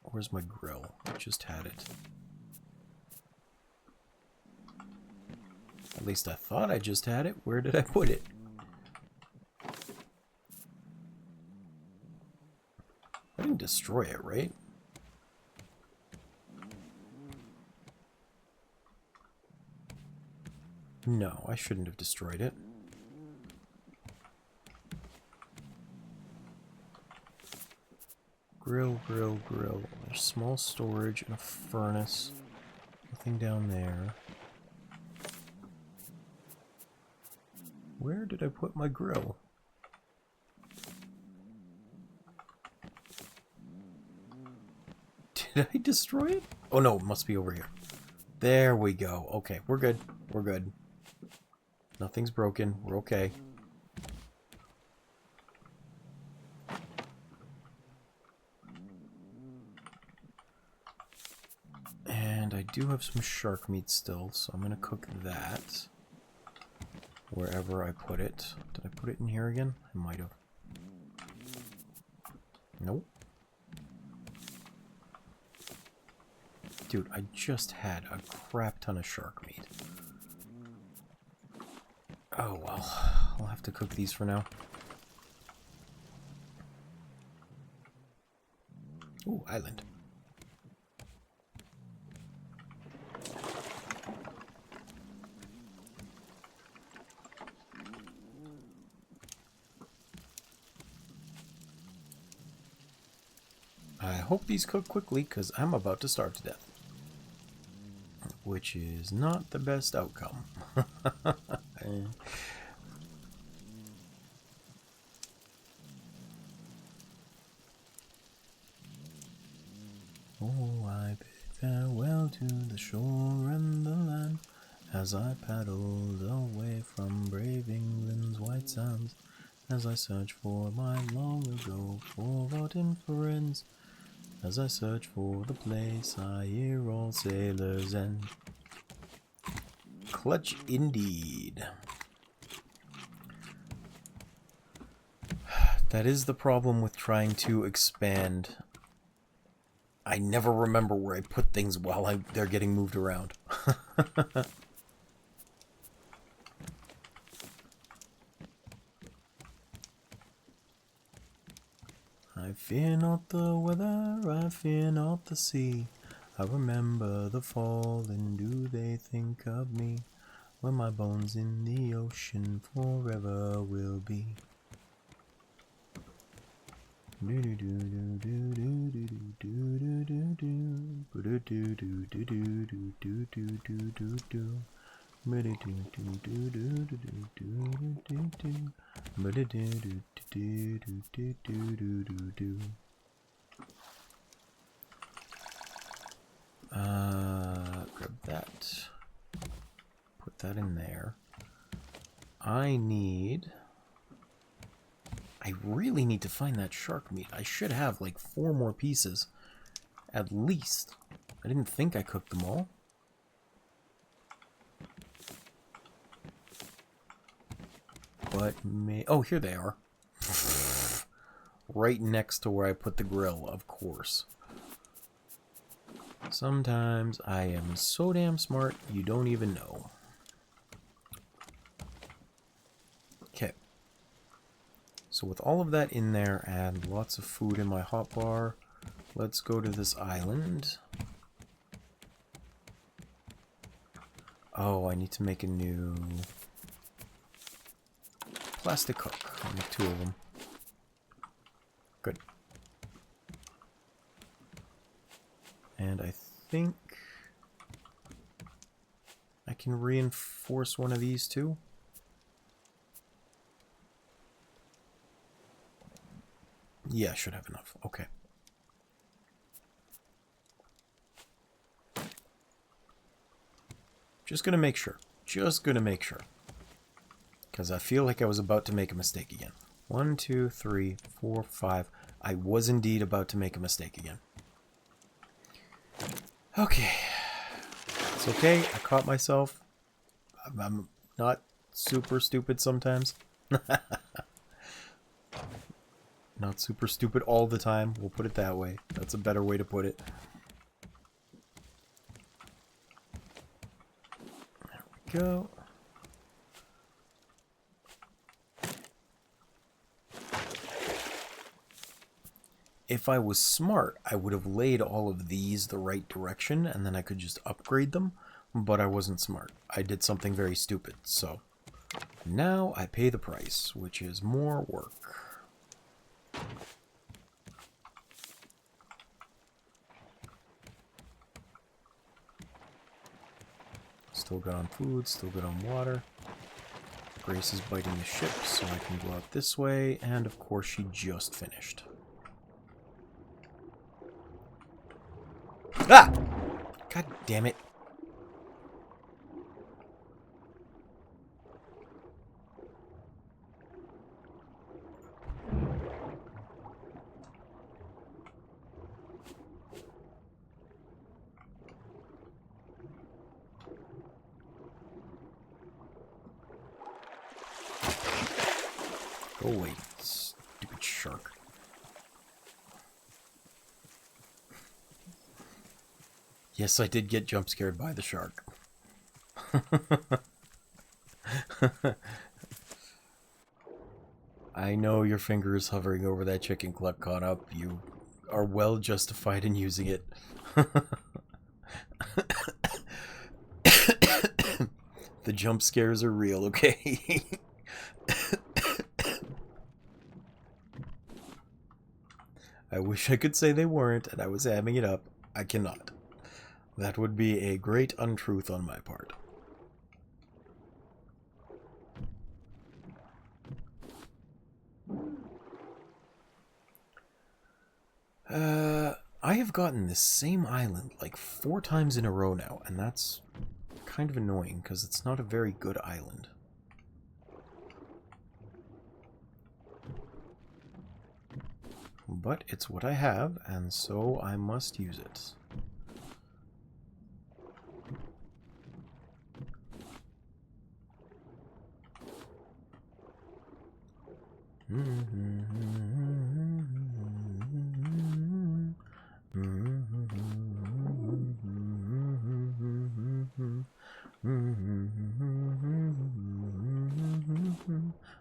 Speaker 1: Where's my grill? I just had it. At least I thought I just had it. Where did I put it? I didn't destroy it, right? No, I shouldn't have destroyed it. Grill, grill, grill. There's small storage and a furnace. Nothing down there. Where did I put my grill? Did I destroy it? Oh no, it must be over here. There we go. Okay, we're good. We're good. Nothing's broken. We're okay. And I do have some shark meat still, so I'm going to cook that wherever I put it. Did I put it in here again? I might have. Nope. Dude, I just had a crap ton of shark meat. Oh well, I'll have to cook these for now. Ooh, island. I hope these cook quickly, because I'm about to starve to death. Which is not the best outcome. Oh, I bid farewell to the shore and the land as I paddled away from brave England's white sands, as I search for my long ago forgotten friends, as I search for the place I hear all sailors end. Clutch indeed. That is the problem with trying to expand. I never remember where I put things while they're getting moved around. I fear not the weather, I fear not the sea. I remember the fall, and do they think of me when my bones in the ocean forever will be? Grab that. Put that in there. I really need to find that shark meat. I should have like 4 more pieces. At least. I didn't think I cooked them all. But oh, here they are. Right next to where I put the grill, of course. Sometimes I am so damn smart, you don't even know. Okay. So with all of that in there and lots of food in my hotbar, let's go to this island. Oh, I need to make a new plastic hook. I'll make 2 of them. Good. And I think I can reinforce one of these too. Yeah, I should have enough. Okay. Just gonna make sure. Just gonna make sure. Because I feel like I was about to make a mistake again. 1, 2, 3, 4, 5. I was indeed about to make a mistake again. Okay. It's okay. I caught myself. I'm not super stupid sometimes. Not super stupid all the time. We'll put it that way. That's a better way to put it. There we go. If I was smart, I would have laid all of these the right direction, and then I could just upgrade them, but I wasn't smart. I did something very stupid, so now I pay the price, which is more work. still good on food, still good on water. Grace is biting the ship, so I can go out this way, and of course she just finished. Ah! God damn it. Go away, stupid shark. Yes, I did get jump scared by the shark. I know your finger is hovering over that chicken cluck caught up. You are well justified in using it. The jump scares are real, okay? I wish I could say they weren't and I was hamming it up. I cannot. That would be a great untruth on my part. I have gotten this same island like 4 times in a row now, and that's kind of annoying because it's not a very good island. But it's what I have, and so I must use it.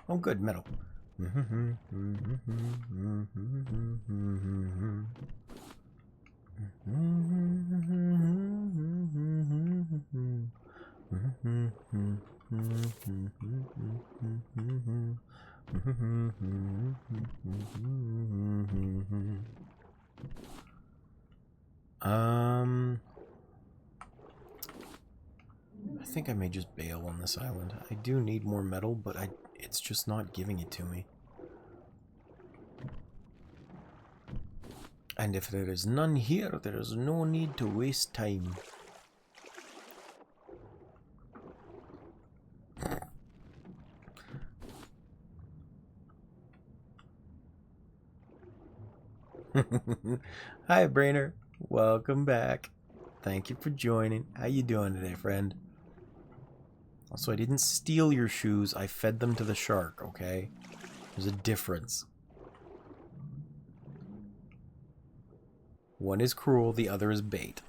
Speaker 1: Oh, good, metal. I think I may just bail on this island. I do need more metal, but it's just not giving it to me. And if there is none here, there is no need to waste time. Hi, Brainer. Welcome back. Thank you for joining. How you doing today, friend? Also, I didn't steal your shoes. I fed them to the shark, okay? There's a difference. One is cruel, the other is bait.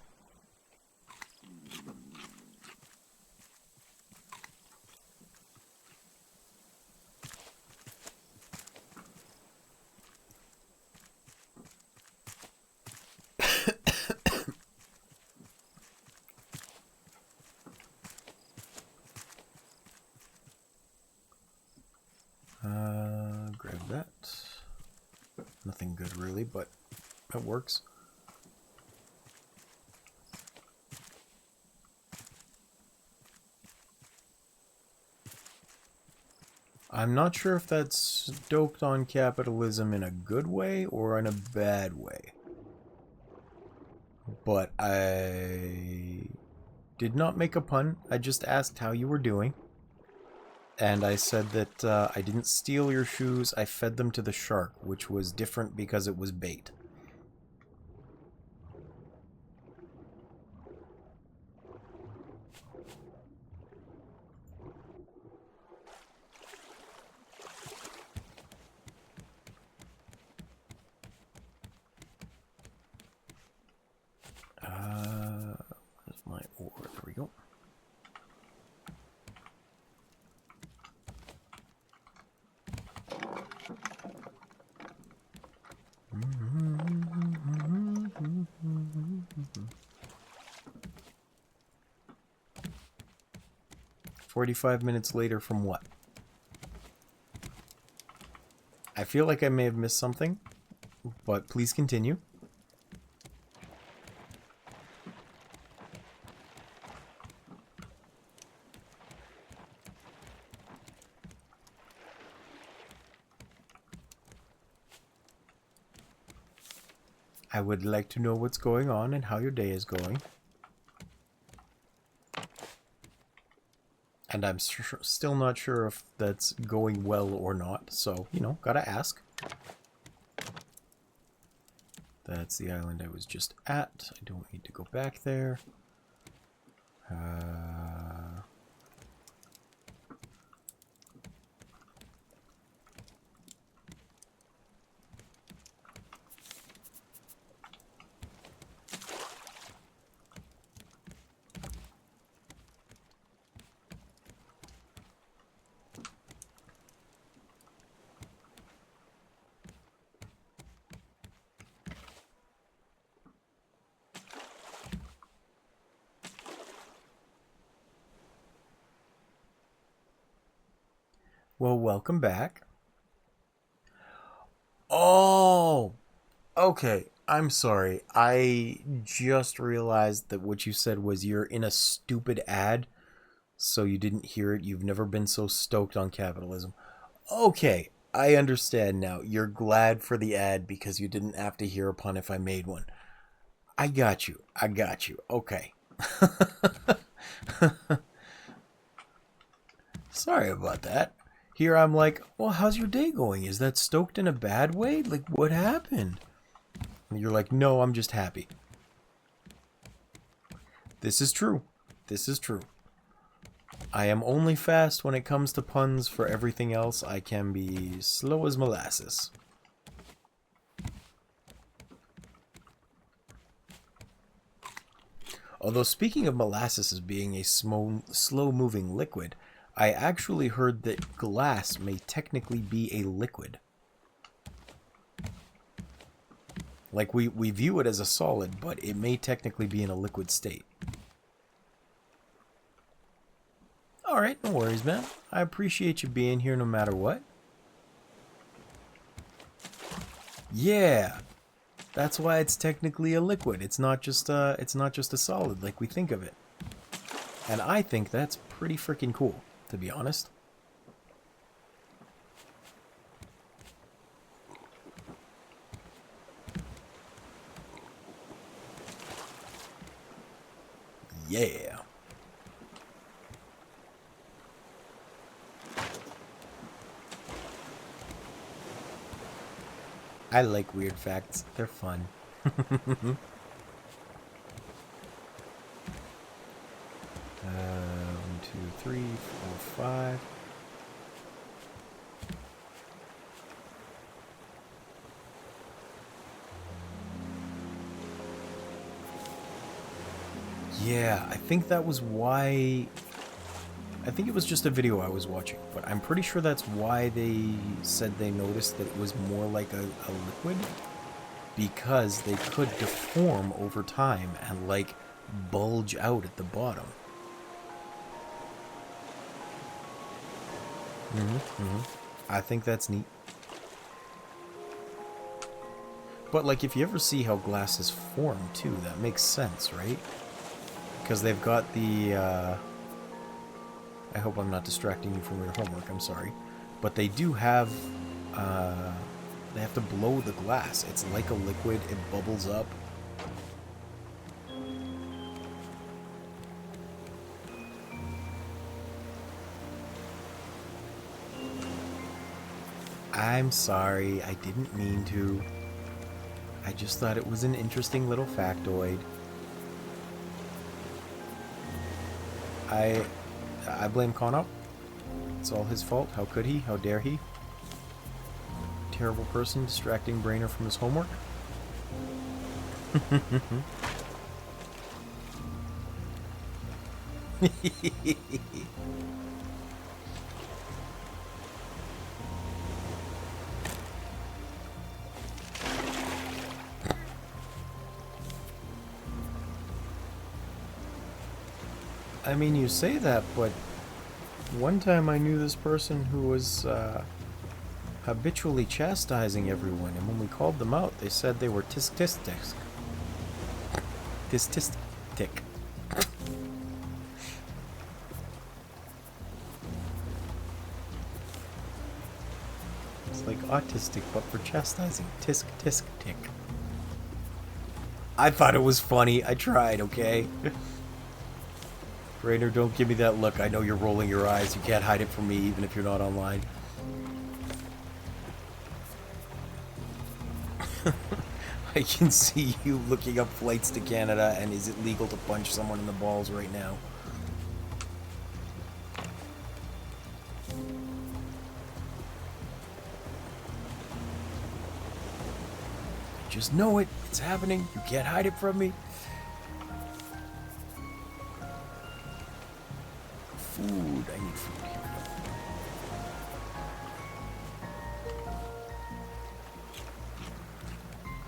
Speaker 1: Grab that. Nothing good really, but it works. I'm not sure if that's stoked on capitalism in a good way or in a bad way. But I did not make a pun. I just asked how you were doing. And I said that I didn't steal your shoes, I fed them to the shark, which was different because it was bait. Where's my ore? There we go. "45 minutes later from what?" I feel like I may have missed something, but please continue. I would like to know what's going on and how your day is going. And I'm still not sure if that's going well or not, so, you know, gotta ask. That's the island I was just at. I don't need to go back there. Well, welcome back. Oh, okay. I'm sorry. I just realized that what you said was you're in a stupid ad, so you didn't hear it. You've never been so stoked on capitalism. Okay, I understand now. You're glad for the ad because you didn't have to hear a pun if I made one. I got you. I got you. Okay. Sorry about that. Here I'm like, well, how's your day going? Is that stoked in a bad way? Like, what happened? And you're like, no, I'm just happy. This is true. This is true. I am only fast when it comes to puns. For everything else, I can be slow as molasses. Although speaking of molasses as being a slow-moving liquid, I actually heard that glass may technically be a liquid. Like, we view it as a solid, but it may technically be in a liquid state. Alright, no worries, man. I appreciate you being here no matter what. Yeah! That's why it's technically a liquid. It's not just a solid like we think of it. And I think that's pretty freaking cool, to be honest. Yeah. I like weird facts. They're fun. 1, 2, 3, 4, 5. Yeah, I think that was why... I think it was just a video I was watching, but I'm pretty sure that's why they said they noticed that it was more like a liquid, because they could deform over time and, like, bulge out at the bottom. I think that's neat. But, like, if you ever see how glass is formed, too, that makes sense, right? Because they've got the, I hope I'm not distracting you from your homework, I'm sorry. But they do have, they have to blow the glass. It's like a liquid, it bubbles up. I'm sorry, I didn't mean to. I just thought it was an interesting little factoid. I blame Kono. It's all his fault. How could he? How dare he? Terrible person distracting Brainer from his homework. I mean, you say that, but one time I knew this person who was habitually chastising everyone, and when we called them out, they said they were tististic. Tististic. It's like autistic, but for chastising. Tisk, tisk, tick. I thought it was funny. I tried, okay? Rainer, don't give me that look. I know you're rolling your eyes. You can't hide it from me, even if you're not online. I can see you looking up flights to Canada, and is it legal to punch someone in the balls right now? Just know it. It's happening. You can't hide it from me. Food. I need food. Here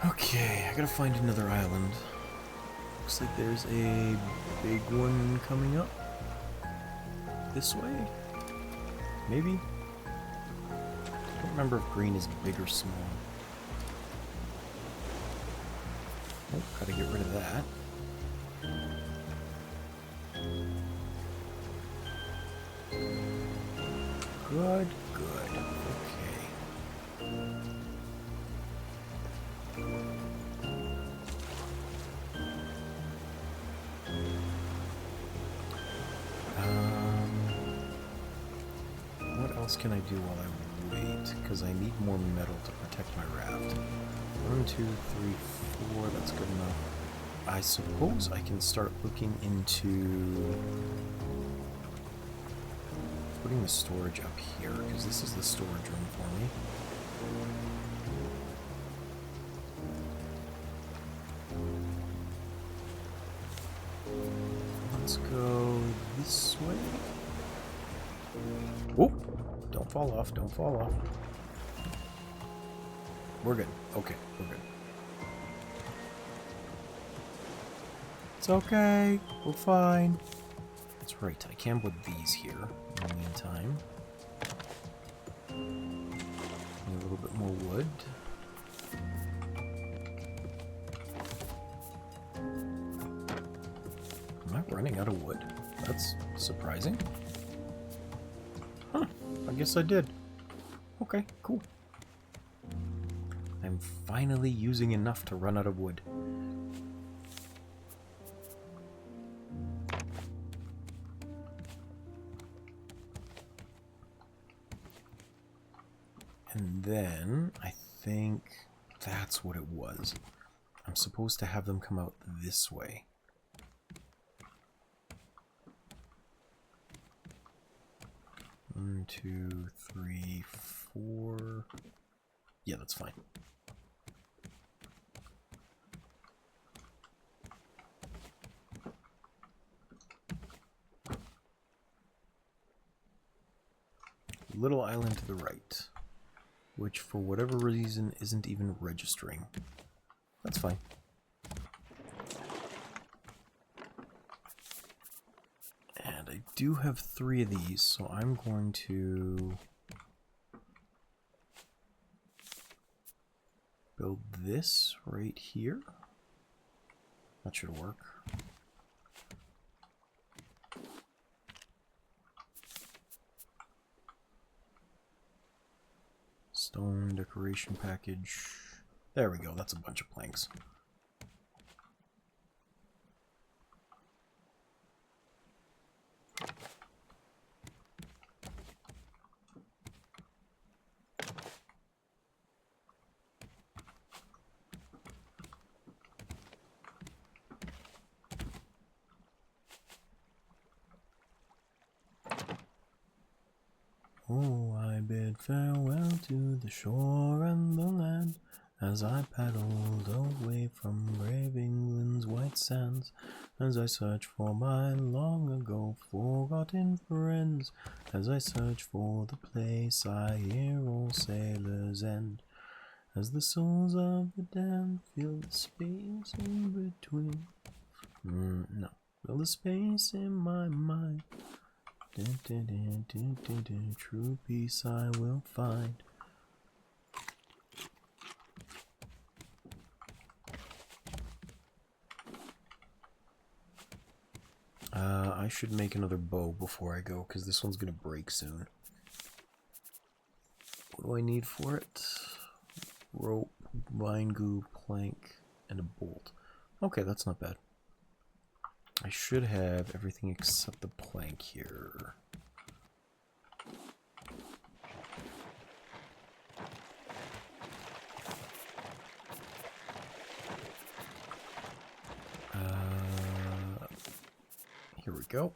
Speaker 1: we go. Okay, I gotta find another island. Looks like there's a big one coming up. This way? Maybe? I don't remember if green is big or small. Oh, gotta get rid of that. Good, good. Okay. What else can I do while I wait? Because I need more metal to protect my raft. 1, 2, 3, 4. That's good enough. I suppose I can start looking into putting the storage up here, because this is the storage room for me. Let's go this way. Oh! Don't fall off, don't fall off. We're good. Okay, we're good. It's okay. We're fine. That's right. I can put these here in the meantime. Need a little bit more wood. Am I running out of wood? That's surprising. Huh. I guess I did. Okay, cool. I'm finally using enough to run out of wood. And then, I think that's what it was. I'm supposed to have them come out this way. One, 2, 3, 4. Yeah, that's fine. Little island to the right, which for whatever reason isn't even registering. That's fine. And I do have 3 of these, so I'm going to build this right here. That should work. Stone decoration package. There we go, that's a bunch of planks. Oh, I bid farewell to the shore and the land as I paddled away from brave England's white sands, as I search for my long ago forgotten friends, as I search for the place I hear all sailors end, as the souls of the damned fill the space in between. No, fill the space in my mind. True peace I will find. I should make another bow before I go, because this one's going to break soon. What do I need for it? Rope, vine goo, plank, and a bolt. Okay, that's not bad. I should have everything except the plank here. Here we go.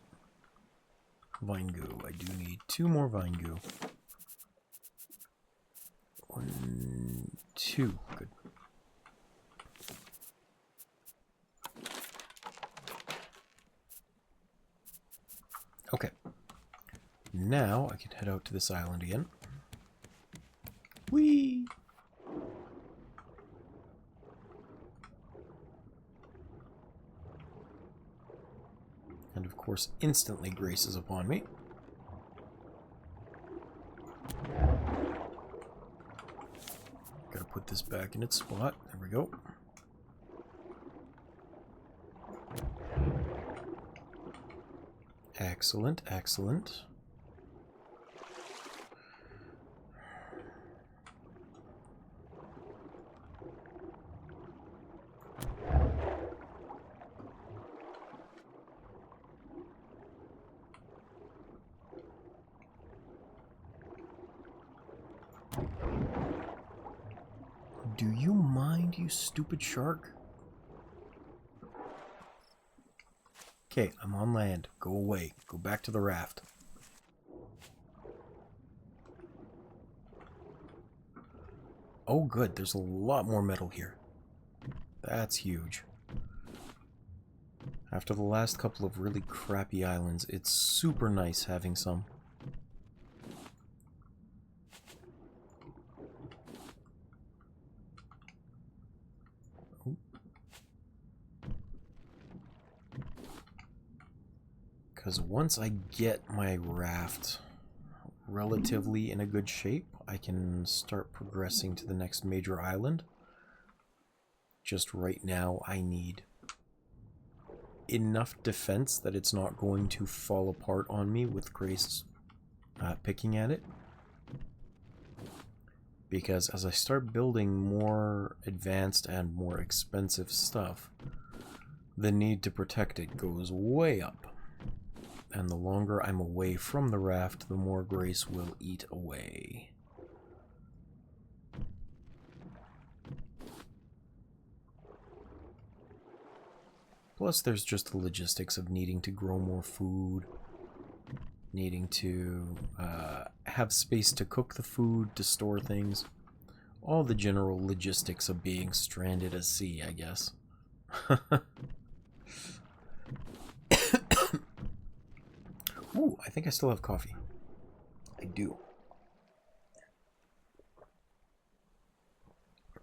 Speaker 1: Vine goo. I do need 2 more vine goo. 1, 2. Good. Okay. Now I can head out to this island again. Whee! And of course, instantly graces upon me. Gotta put this back in its spot. There we go. Excellent, excellent. Do you mind, you stupid shark? Okay, I'm on land. Go away. Go back to the raft. Oh good, there's a lot more metal here. That's huge. After the last couple of really crappy islands, it's super nice having some. Because once I get my raft relatively in a good shape, I can start progressing to the next major island. Just right now, I need enough defense that it's not going to fall apart on me with Grace picking at it. Because as I start building more advanced and more expensive stuff, the need to protect it goes way up. And the longer I'm away from the raft, the more Grace will eat away. Plus, there's just the logistics of needing to grow more food, needing to have space to cook the food, to store things. All the general logistics of being stranded at sea, I guess. Ooh, I think I still have coffee. I do.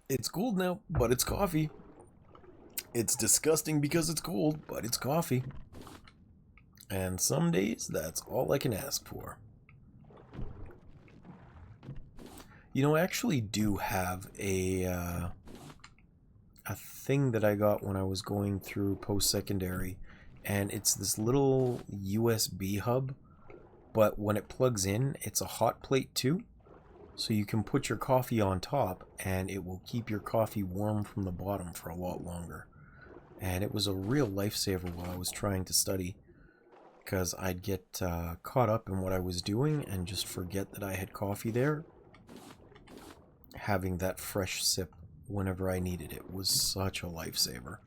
Speaker 1: It's cold now, but it's coffee. It's disgusting because it's cold, but it's coffee. And some days, that's all I can ask for. You know, I actually do have a thing that I got when I was going through post-secondary, and it's this little USB hub, but when it plugs in, it's a hot plate too, so you can put your coffee on top, and it will keep your coffee warm from the bottom for a lot longer. And it was a real lifesaver while I was trying to study, because I'd get caught up in what I was doing and just forget that I had coffee there. Having that fresh sip whenever I needed it was such a lifesaver.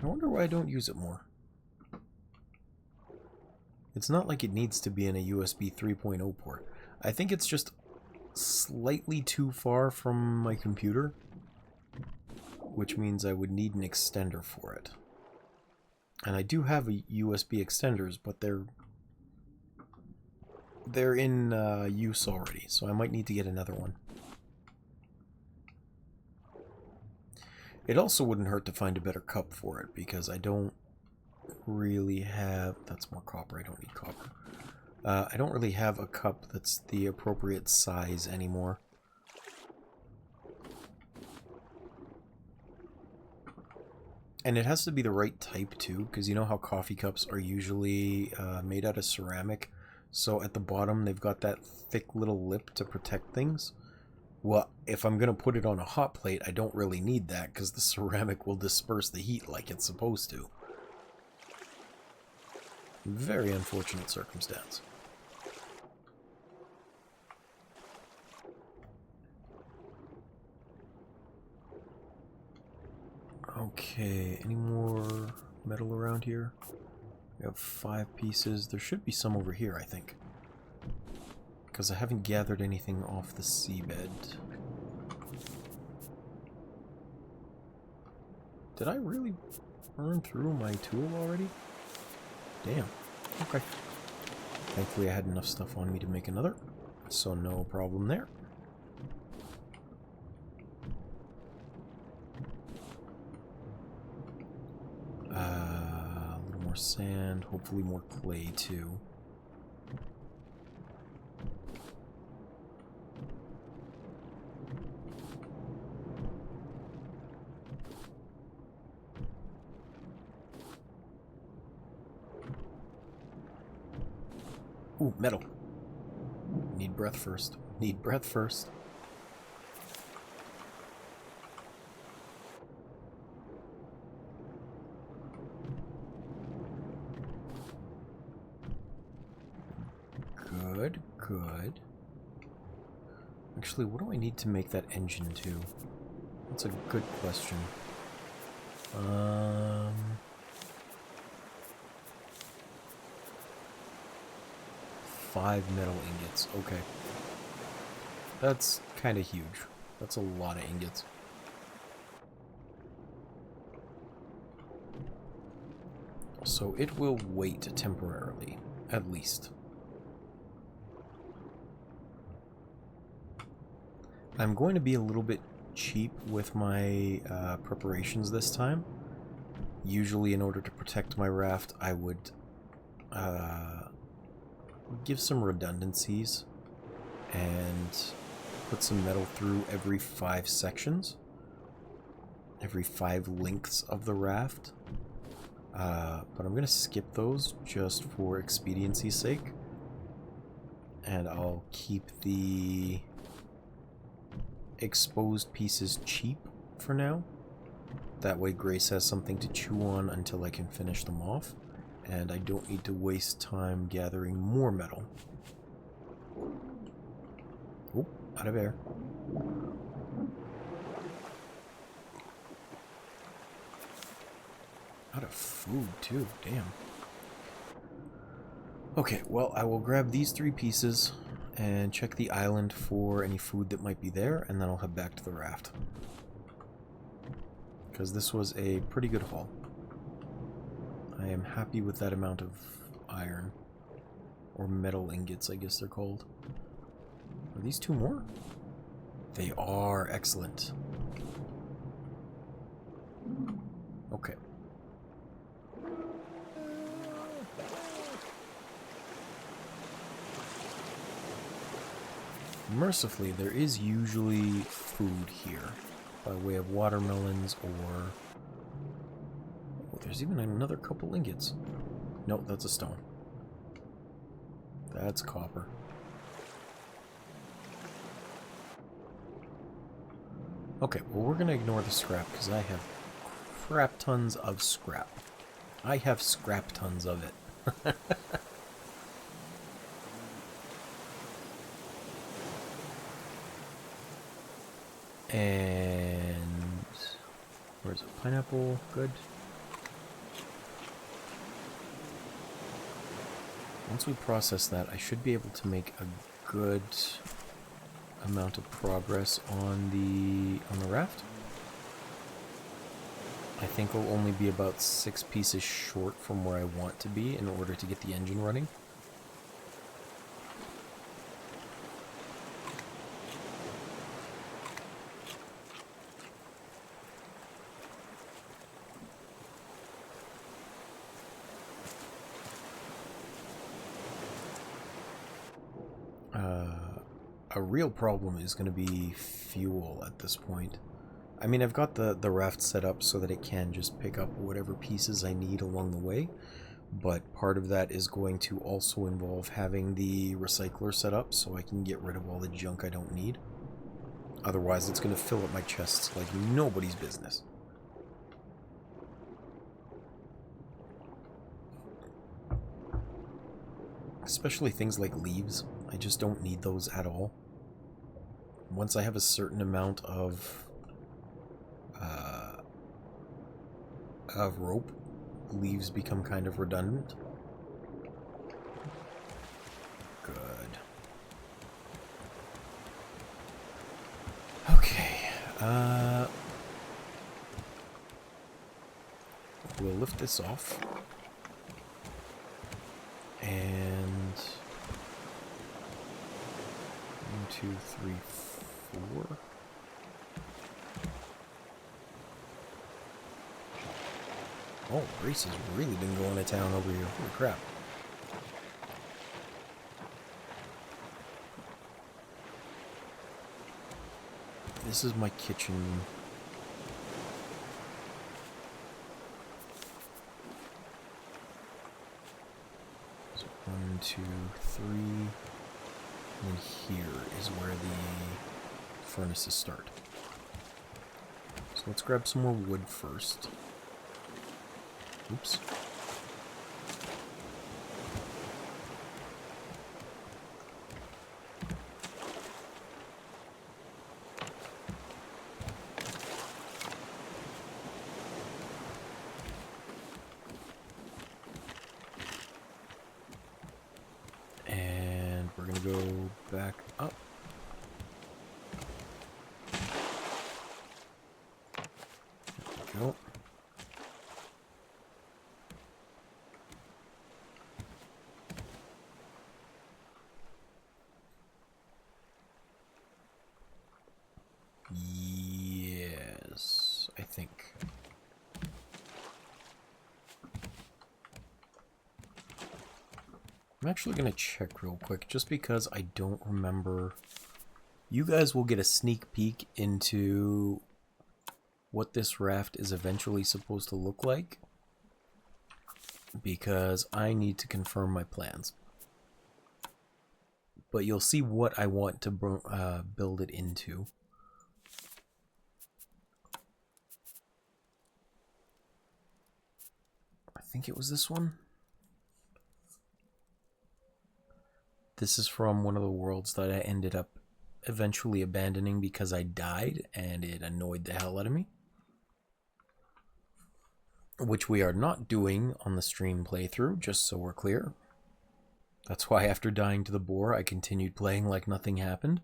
Speaker 1: I wonder why I don't use it more. It's not like it needs to be in a USB 3.0 port. I think it's just slightly too far from my computer, which means I would need an extender for it. And I do have a USB extenders, but they're in use already, so I might need to get another one. It also wouldn't hurt to find a better cup for it, because I don't really have... That's more copper, I don't need copper. I don't really have a cup that's the appropriate size anymore. And it has to be the right type too, because you know how coffee cups are usually made out of ceramic, So at the bottom, they've got that thick little lip to protect things. Well, if I'm going to put it on a hot plate, I don't really need that because the ceramic will disperse the heat like it's supposed to. Very unfortunate circumstance. Okay, any more metal around here? We have 5 pieces. There should be some over here, I think. Because I haven't gathered anything off the seabed. Did I really burn through my tool already? Damn. Okay. Thankfully I had enough stuff on me to make another, so no problem there. A little more sand, hopefully more clay too. Ooh, metal. Need breath first. Need breath first. Good, good. Actually, what do I need to make that engine to? That's a good question. 5 metal ingots. Okay. That's kind of huge. That's a lot of ingots. So it will wait temporarily, at least. I'm going to be a little bit cheap with my preparations this time. Usually, in order to protect my raft, I would give some redundancies and put some metal through every 5 sections, every 5 lengths of the raft. But I'm going to skip those just for expediency's sake, and I'll keep the exposed pieces cheap for now. That way Grace has something to chew on until I can finish them off, and I don't need to waste time gathering more metal. Oh, out of air. Out of food too, damn. Okay, well, I will grab these 3 pieces and check the island for any food that might be there, and then I'll head back to the raft. Because this was a pretty good haul. I am happy with that amount of iron. Or metal ingots, I guess they're called. Are these 2 more? They are. Excellent. Okay. Mercifully, there is usually food here, by way of watermelons or... Oh, there's even another couple ingots. Nope, that's a stone. That's copper. Okay, well, we're gonna ignore the scrap, because I have crap tons of scrap. I have scrap tons of it. And where's it? Pineapple, good. Once we process that, I should be able to make a good amount of progress on the raft. I think I'll only be about 6 pieces short from where I want to be in order to get the engine running. A real problem is going to be fuel at this point. I mean, I've got the raft set up so that it can just pick up whatever pieces I need along the way, but part of that is going to also involve having the recycler set up so I can get rid of all the junk I don't need. Otherwise, it's going to fill up my chests like nobody's business. Especially things like leaves. I just don't need those at all. Once I have a certain amount of rope, leaves become kind of redundant. Good. Okay. We'll lift this off. And 1, 2, 3, 4. Oh, Grace has really been going to town over here. Holy crap. This is my kitchen. So 1, 2, 3. And here is where the furnaces start. So let's grab some more wood first. Oops. And we're going to go back up. There we go. Yes, I think. I'm actually going to check real quick, just because I don't remember. You guys will get a sneak peek into what this raft is eventually supposed to look like, because I need to confirm my plans. But you'll see what I want to build it into. I think it was this one. This is from one of the worlds that I ended up eventually abandoning because I died and it annoyed the hell out of me. Which we are not doing on the stream playthrough, just so we're clear. That's why after dying to the boar, I continued playing like nothing happened.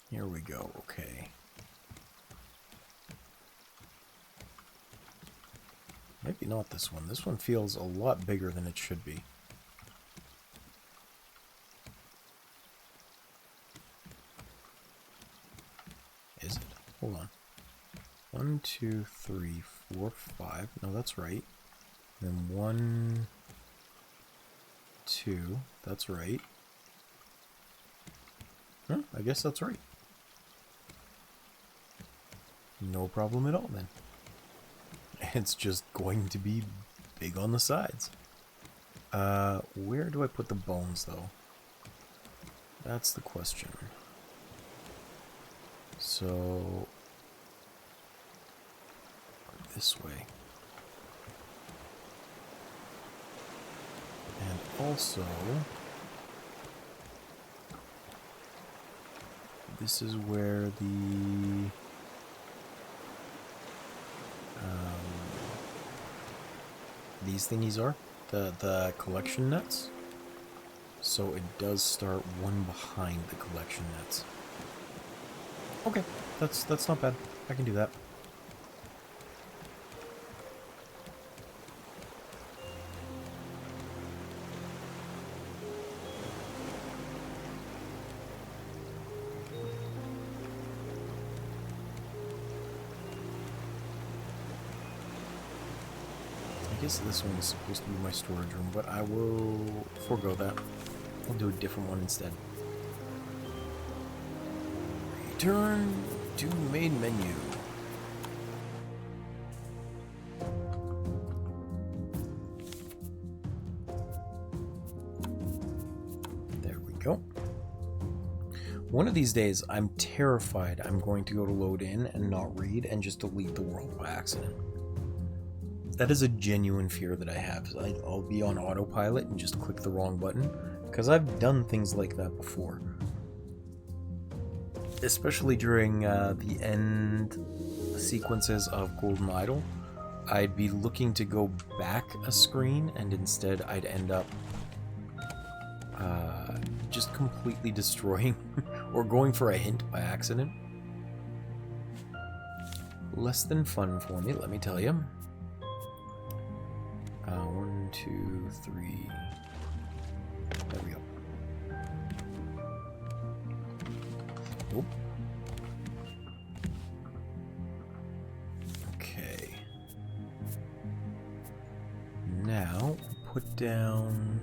Speaker 1: Here we go, okay. Maybe not this one. This one feels a lot bigger than it should be. Is it? Hold on. 1, 2, 3, 4, 5. No, that's right. Then 1, 2. That's right. Huh? I guess that's right. No problem at all then. It's just going to be big on the sides. Where do I put the bones though? That's the question. So this way. And also this is where the these thingies are, the collection nets. So it does start one behind the collection nets. Okay, that's not bad. I can do that. I guess this one is supposed to be my storage room, but I will forego that. I'll do a different one instead. Return to main menu. There we go. One of these days, I'm terrified I'm going to go to load in and not read and just delete the world by accident. That is a genuine fear that I have. I'll be on autopilot and just click the wrong button, because I've done things like that before. Especially during the end sequences of Golden Idol, I'd be looking to go back a screen, and instead I'd end up just completely destroying or going for a hint by accident. Less than fun for me, let me tell you. 1, 2, 3. There we go. Oop. Okay. Now put down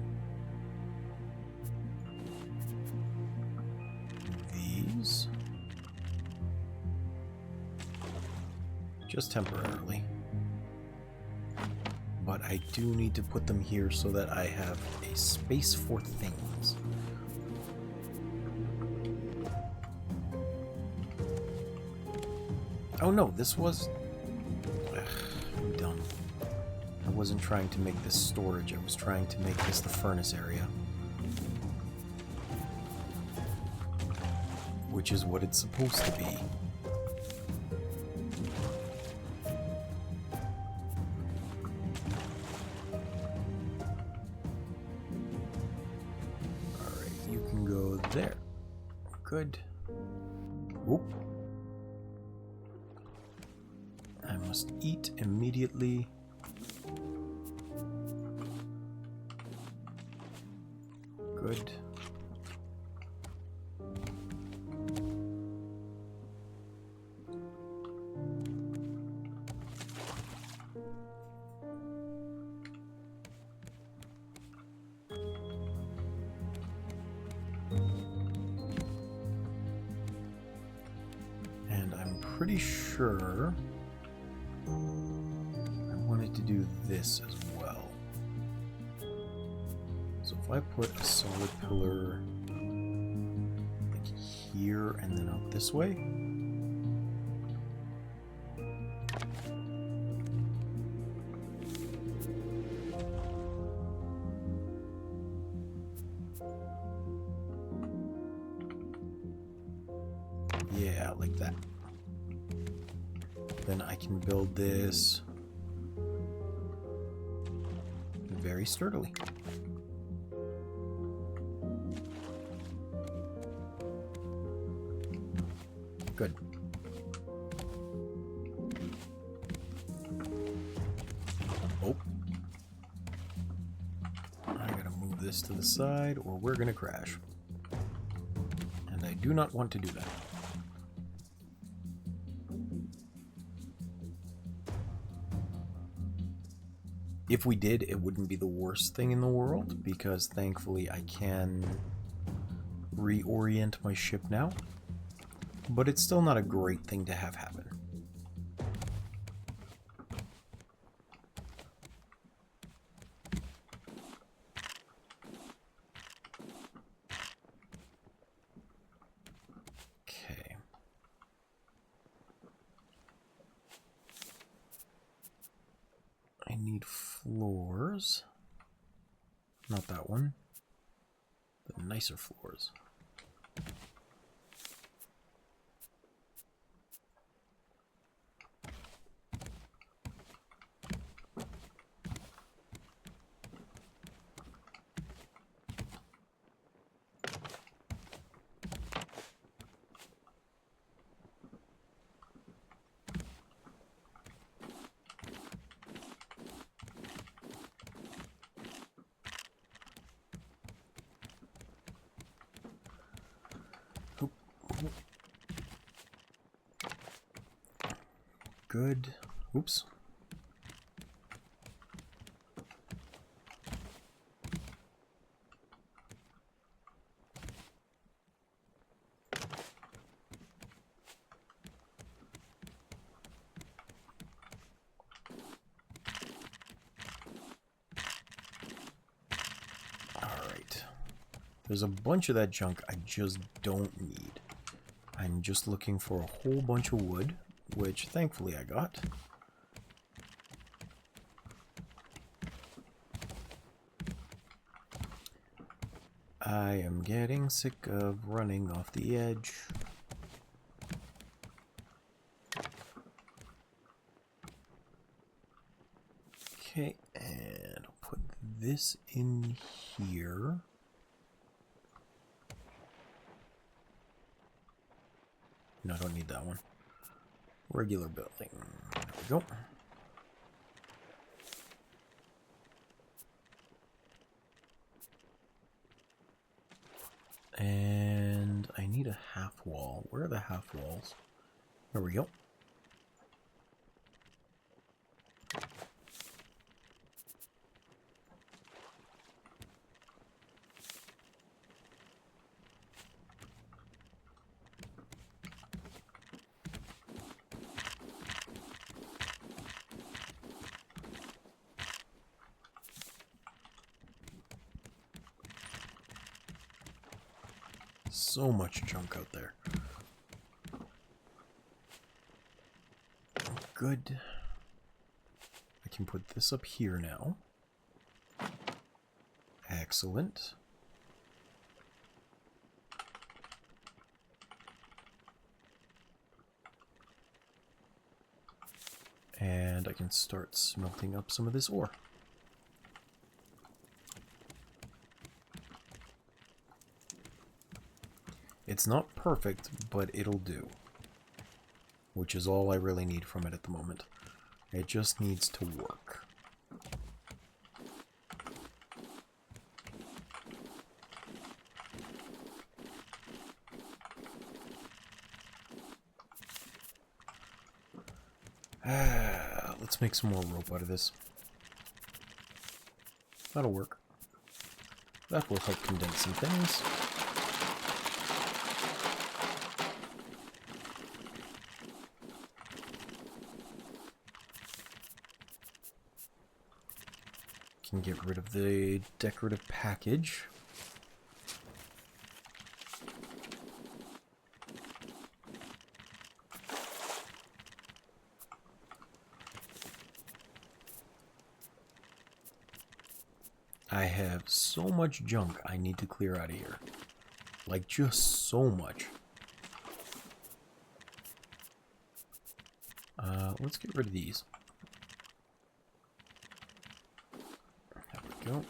Speaker 1: these just temporarily. But I do need to put them here so that I have a space for things. Oh no, this was... I'm dumb. I wasn't trying to make this storage, I was trying to make this the furnace area. Which is what it's supposed to be. Alright, you can go there. Good. Whoop. I must eat immediately. Good. And I'm pretty sure I wanted to do this as well. So if I put a solid pillar like here and then up this way. Yeah, like that. Then I can build this very sturdily. Good. Oh. I gotta move this to the side or we're gonna crash. And I do not want to do that. If we did, it wouldn't be the worst thing in the world, because thankfully I can reorient my ship now. But it's still not a great thing to have happen. Okay. I need floors. Not that one. The nicer floors. Good. Oops. There's a bunch of that junk I just don't need. I'm just looking for a whole bunch of wood, which thankfully I got. I am getting sick of running off the edge. Okay, and I'll put this in here. No, I don't need that one. Regular building. There we go. And I need a half wall. Where are the half walls? There we go. So much junk out there. Good. I can put this up here now. Excellent. And I can start smelting up some of this ore. It's not perfect, but it'll do. Which is all I really need from it at the moment. It just needs to work. Let's make some more rope out of this. That'll work. That will help condense some things. Can get rid of the decorative package. I have so much junk I need to clear out of here. Like, just so much. Let's get rid of these. There we go.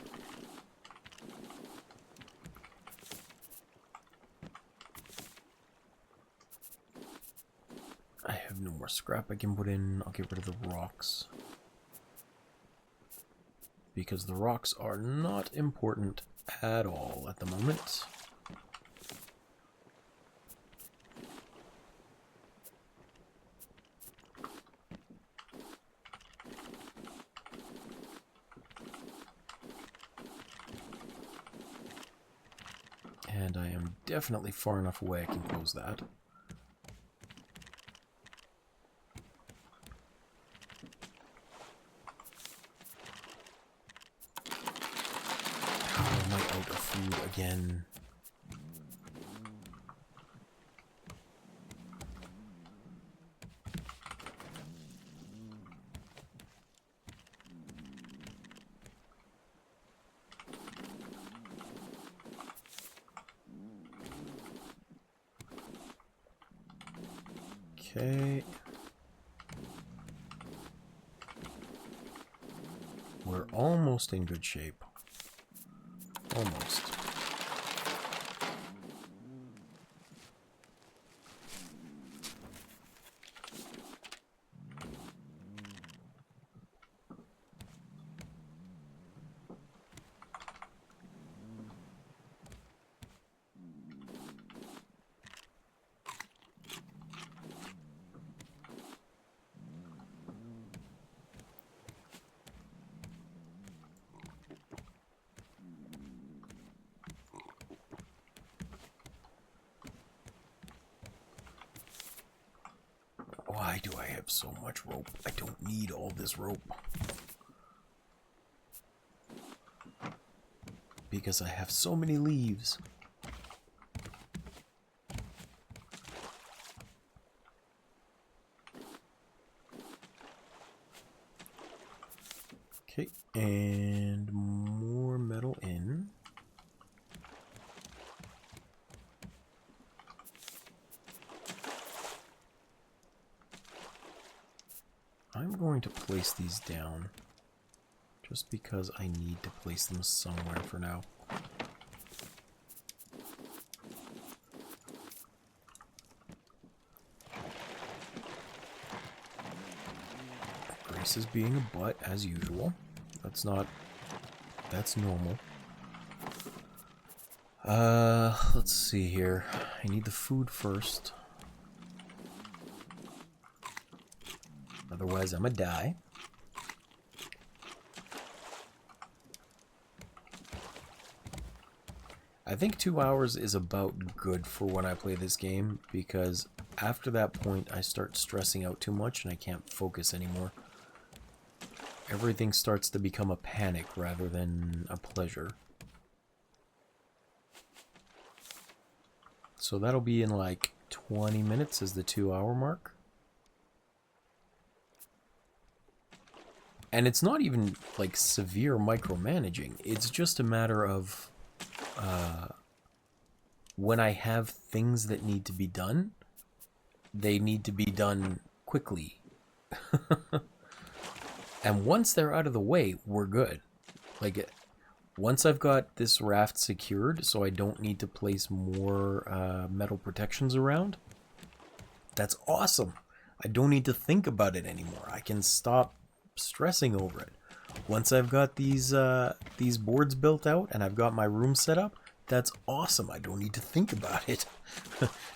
Speaker 1: I have no more scrap I can put in. I'll get rid of the rocks. Because the rocks are not important at all at the moment. And I am definitely far enough away I can close that. How am I out of food again? Okay. We're almost in good shape. Almost. Why do I have so much rope? I don't need all this rope. because I have so many leaves. Okay, and more metal in. I'm going to place these down just because I need to place them somewhere for now. Grace is being a butt as usual. That's normal. Let's see here. I need the food first. Otherwise, I'm gonna die. I think 2 hours is about good for when I play this game, because after that point, I start stressing out too much and I can't focus anymore. Everything starts to become a panic rather than a pleasure. So that'll be in like 20 minutes is the 2 hour mark. And it's not even like severe micromanaging. It's just a matter of when I have things that need to be done, they need to be done quickly. And once they're out of the way, we're good. Like, once I've got this raft secured, so I don't need to place more metal protections around, that's awesome. I don't need to think about it anymore. I can stop stressing over it. Once I've got these boards built out and I've got my room set up, that's awesome. I don't need to think about it.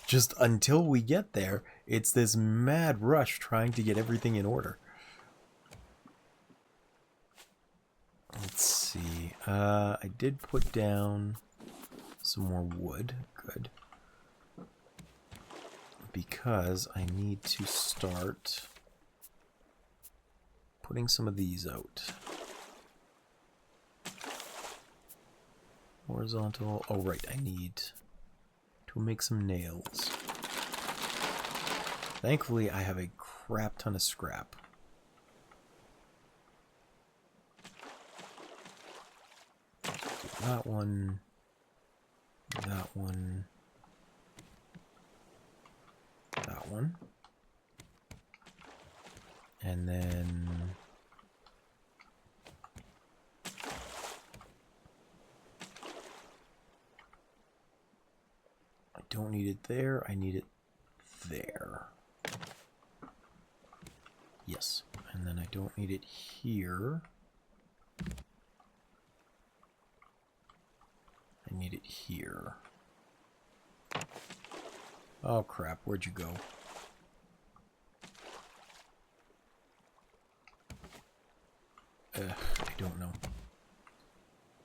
Speaker 1: Just until we get there, it's this mad rush trying to get everything in order. Let's see. I did put down some more wood. Good. Because I need to start putting some of these out. Horizontal. Oh, right. I need to make some nails. Thankfully, I have a crap ton of scrap. That one. That one. That one. And then I don't need it there, I need it there. Yes, and then I don't need it here. I need it here. Oh crap, where'd you go? I don't know.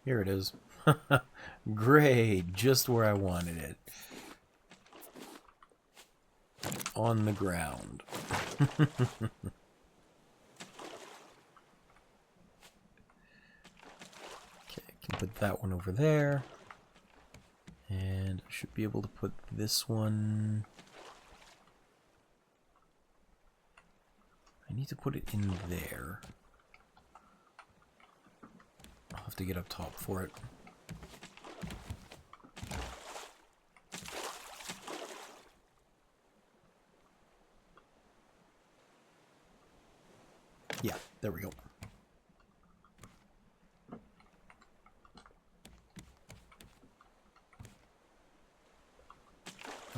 Speaker 1: Here it is. Great, just where I wanted it. On the ground. Okay, I can put that one over there. And I should be able to put this one... I need to put it in there. I'll have to get up top for it. Yeah, there we go.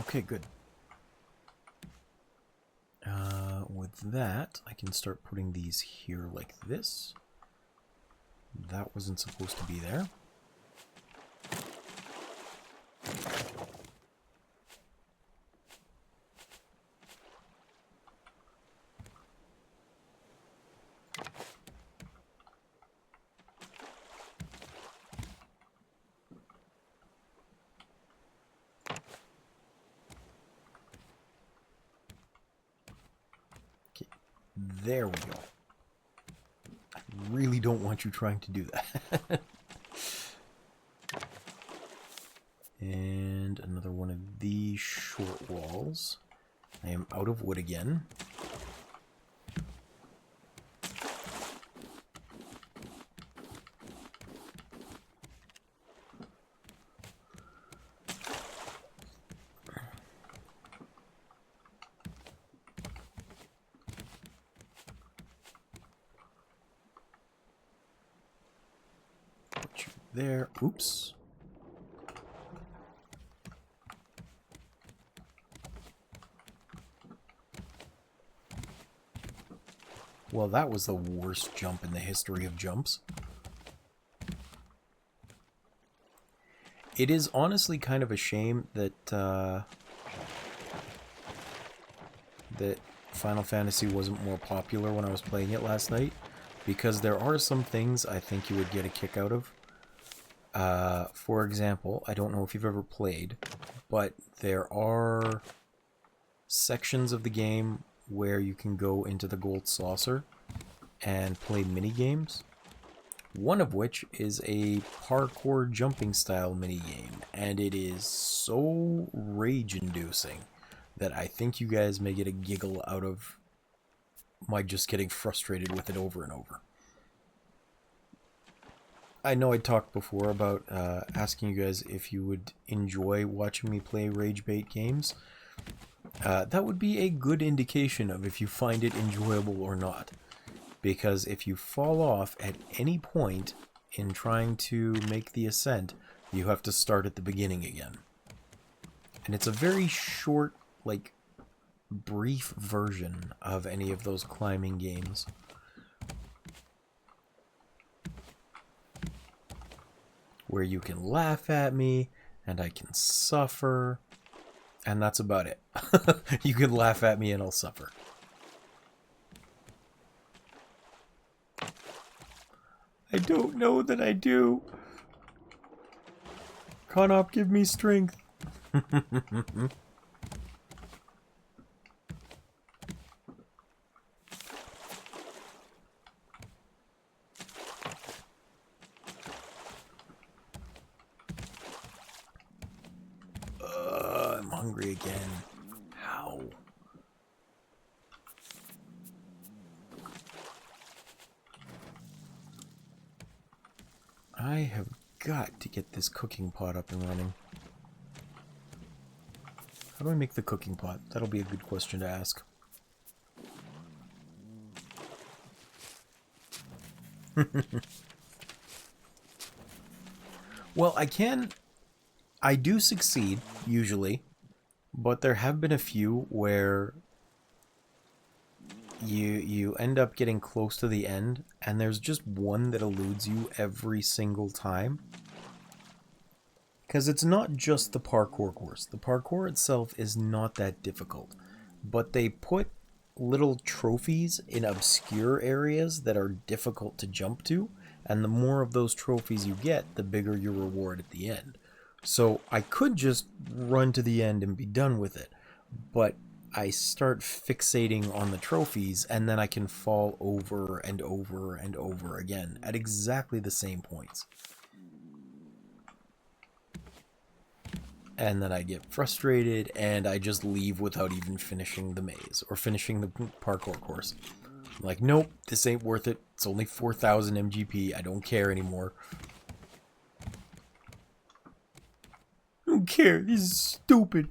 Speaker 1: Okay, good. With that, I can start putting these here like this. That wasn't supposed to be there. Okay, there we go. I really don't want you trying to do that. nails. I am out of wood again. Put you there. Oops. Well, that was the worst jump in the history of jumps. It is honestly kind of a shame that that Final Fantasy wasn't more popular when I was playing it last night, because there are some things I think you would get a kick out of. For example, I don't know if you've ever played, but there are sections of the game where you can go into the Gold Saucer and play mini games. One of which is a parkour jumping style mini game, and it is so rage-inducing that I think you guys may get a giggle out of my just getting frustrated with it over and over. I know I talked before about asking you guys if you would enjoy watching me play rage bait games. That would be a good indication of if you find it enjoyable or not. Because if you fall off at any point in trying to make the ascent, you have to start at the beginning again. And it's a very short, like, brief version of any of those climbing games. Where you can laugh at me, and I can suffer, and that's about it. You can laugh at me and I'll suffer. I don't know that I do. Conop, give me strength. I'm hungry again. How? I have got to get this cooking pot up and running. How do I make the cooking pot? That'll be a good question to ask. Well, I do succeed, usually, but there have been a few where you end up getting close to the end, and there's just one that eludes you every single time. Because it's not just the parkour course. The parkour itself is not that difficult, but they put little trophies in obscure areas that are difficult to jump to, and the more of those trophies you get, the bigger your reward at the end. So I could just run to the end and be done with it, but I start fixating on the trophies, and then I can fall over and over and over again at exactly the same points. And then I get frustrated, and I just leave without even finishing the maze, or finishing the parkour course. I'm like, nope, this ain't worth it. It's only 4,000 MGP. I don't care anymore. I don't care. This is stupid.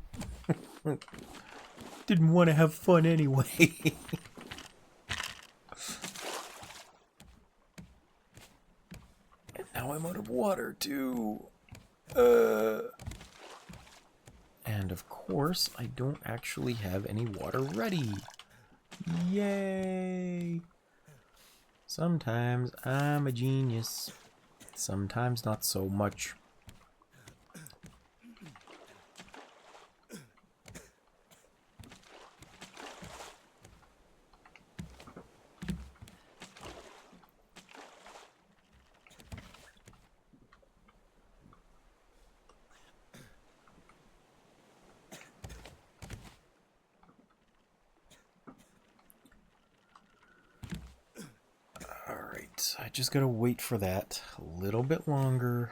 Speaker 1: Didn't want to have fun anyway. And now I'm out of water, too. And of course, I don't actually have any water ready. Yay! Sometimes I'm a genius. Sometimes not so much. I just gotta wait for that a little bit longer.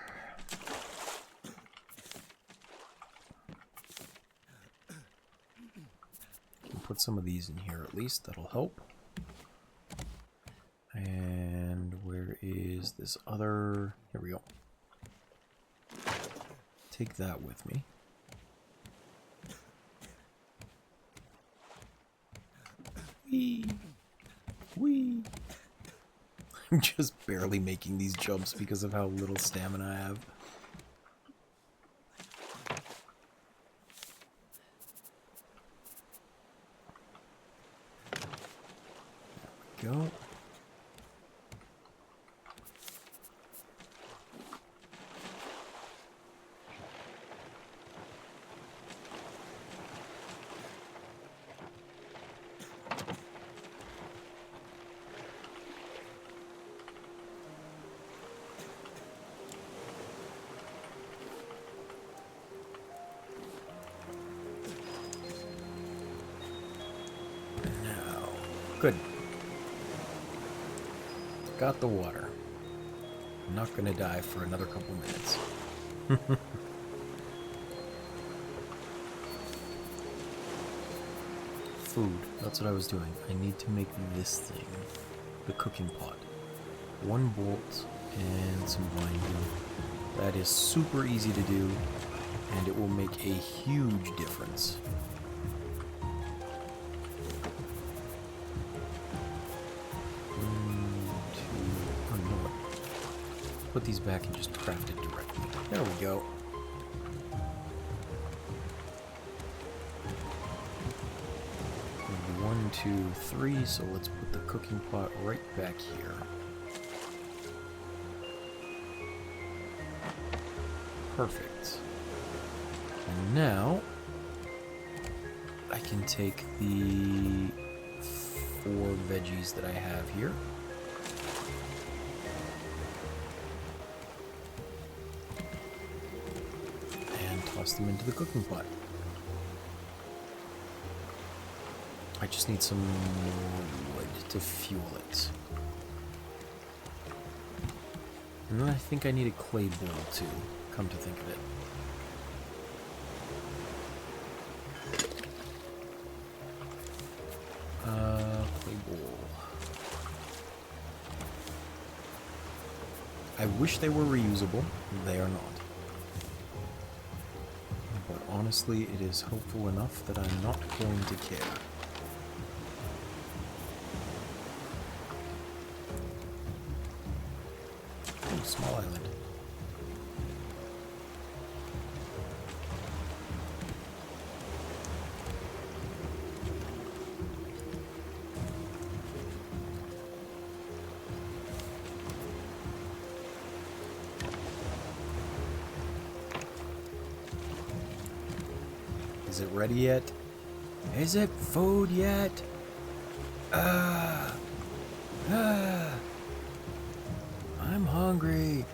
Speaker 1: put some of these in here at least. That'll help. And where is this other... Here we go. Take that with me. Whee! Whee! I'm just barely making these jumps because of how little stamina I have. There we go. Good. Got the water. I'm not gonna die for another couple minutes. Food. That's what I was doing. I need to make this thing. The cooking pot. 1 bolt and some binding. That is super easy to do, and it will make a huge difference. Put these back and just craft it directly. There we go. And 1, 2, 3, so let's put the cooking pot right back here. Perfect. And now I can take the 4 veggies that I have here. Toss them into the cooking pot. I just need some wood to fuel it. And then I think I need a clay bowl too, come to think of it. Clay bowl. I wish they were reusable. They are not. Honestly, it is hopeful enough that I'm not going to care. Oh, small island. Is it ready yet? Is it food yet? I'm hungry.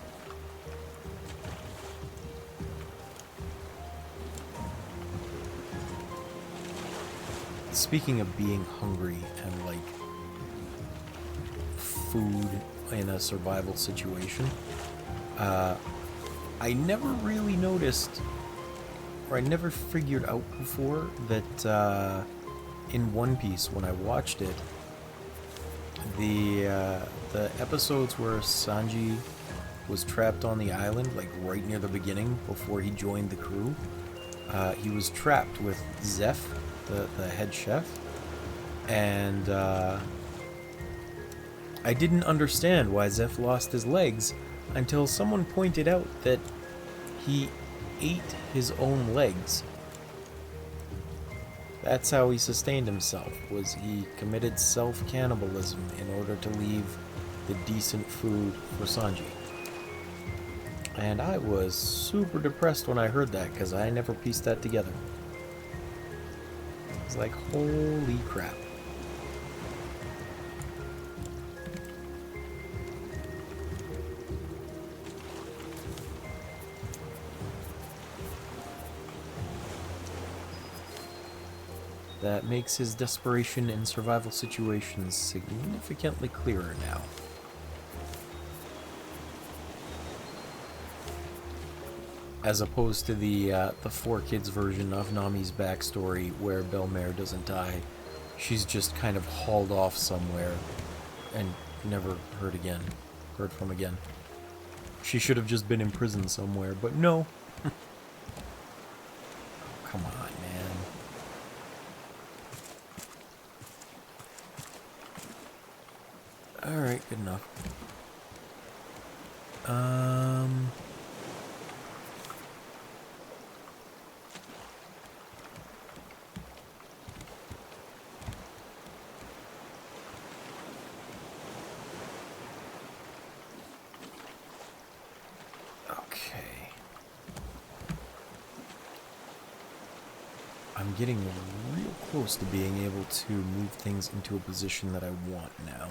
Speaker 1: Speaking of being hungry and like food in a survival situation, I never really noticed, or I never figured out before that in One Piece, when I watched it, the episodes where Sanji was trapped on the island, like right near the beginning before he joined the crew, he was trapped with Zeph, the head chef, and I didn't understand why Zeph lost his legs until someone pointed out that he ate his own legs. That's how he sustained himself, was he committed self-cannibalism in order to leave the decent food for Sanji. And I was super depressed when I heard that, because I never pieced that together. I was like, holy crap. That makes his desperation in survival situations significantly clearer now. As opposed to the 4 Kids version of Nami's backstory, where Belmare doesn't die she's just kind of hauled off somewhere and never heard from again. She should have just been in prison somewhere, but no. Come on, man. Alright, good enough. Okay. I'm getting real close to being able to move things into a position that I want now.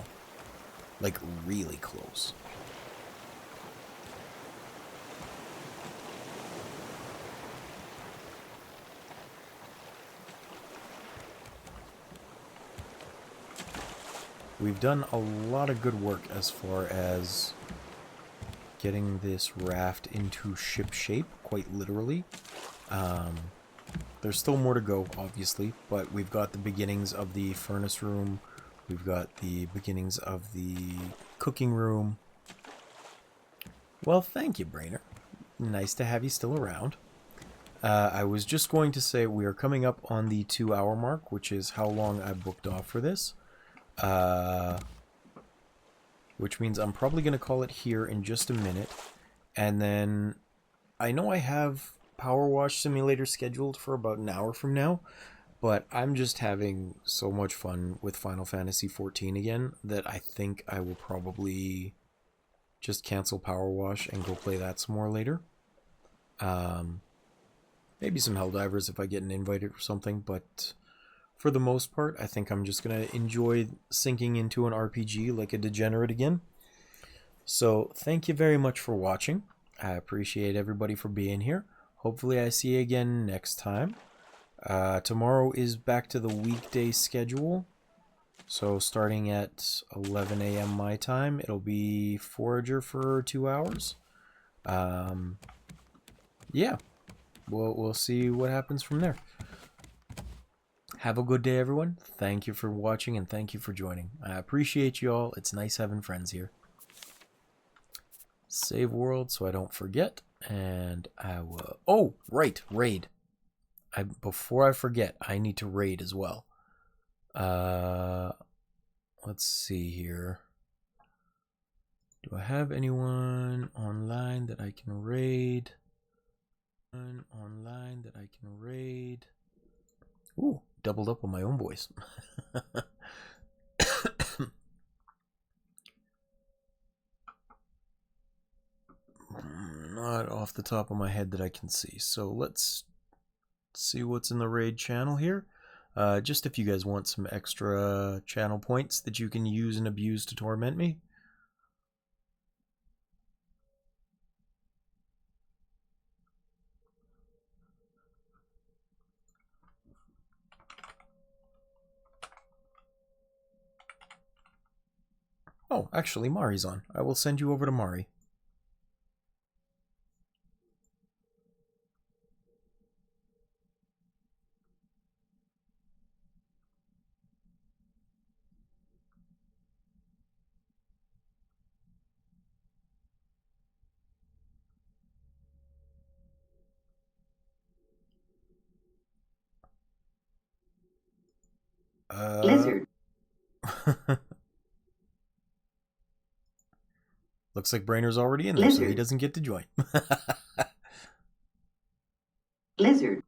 Speaker 1: Like, really close. We've done a lot of good work as far as getting this raft into ship shape, quite literally. There's still more to go, obviously, but we've got the beginnings of the furnace room. We've got the beginnings of the cooking room. Well, thank you, Brainer. Nice to have you still around. I was just going to say we are coming up on the 2-hour mark, which is how long I booked off for this. Which means I'm probably going to call it here in just a minute. And then I know I have Power Wash Simulator scheduled for about an hour from now, but I'm just having so much fun with Final Fantasy XIV again that I think I will probably just cancel Power Wash and go play that some more later. Maybe some Helldivers if I get an invite or something, but for the most part, I think I'm just going to enjoy sinking into an RPG like a degenerate again. So, thank you very much for watching. I appreciate everybody for being here. Hopefully I see you again next time. Tomorrow is back to the weekday schedule. So starting at 11 a.m. my time, it'll be Forager for 2 hours. Yeah, we'll see what happens from there. Have a good day, everyone. Thank you for watching and thank you for joining. I appreciate you all. It's nice having friends here. Save world so I don't forget. And I will... Oh, right, raid. Before I forget, I need to raid as well. Let's see here. Do I have anyone online that I can raid? Ooh, doubled up on my own voice. Not off the top of my head that I can see. So let's see what's in the raid channel here. Just if you guys want some extra channel points that you can use and abuse to torment me. Oh, actually, Mari's on. I will send you over to Mari. Lizard. Looks like Brainer's already in there, so he doesn't get to join. Lizard.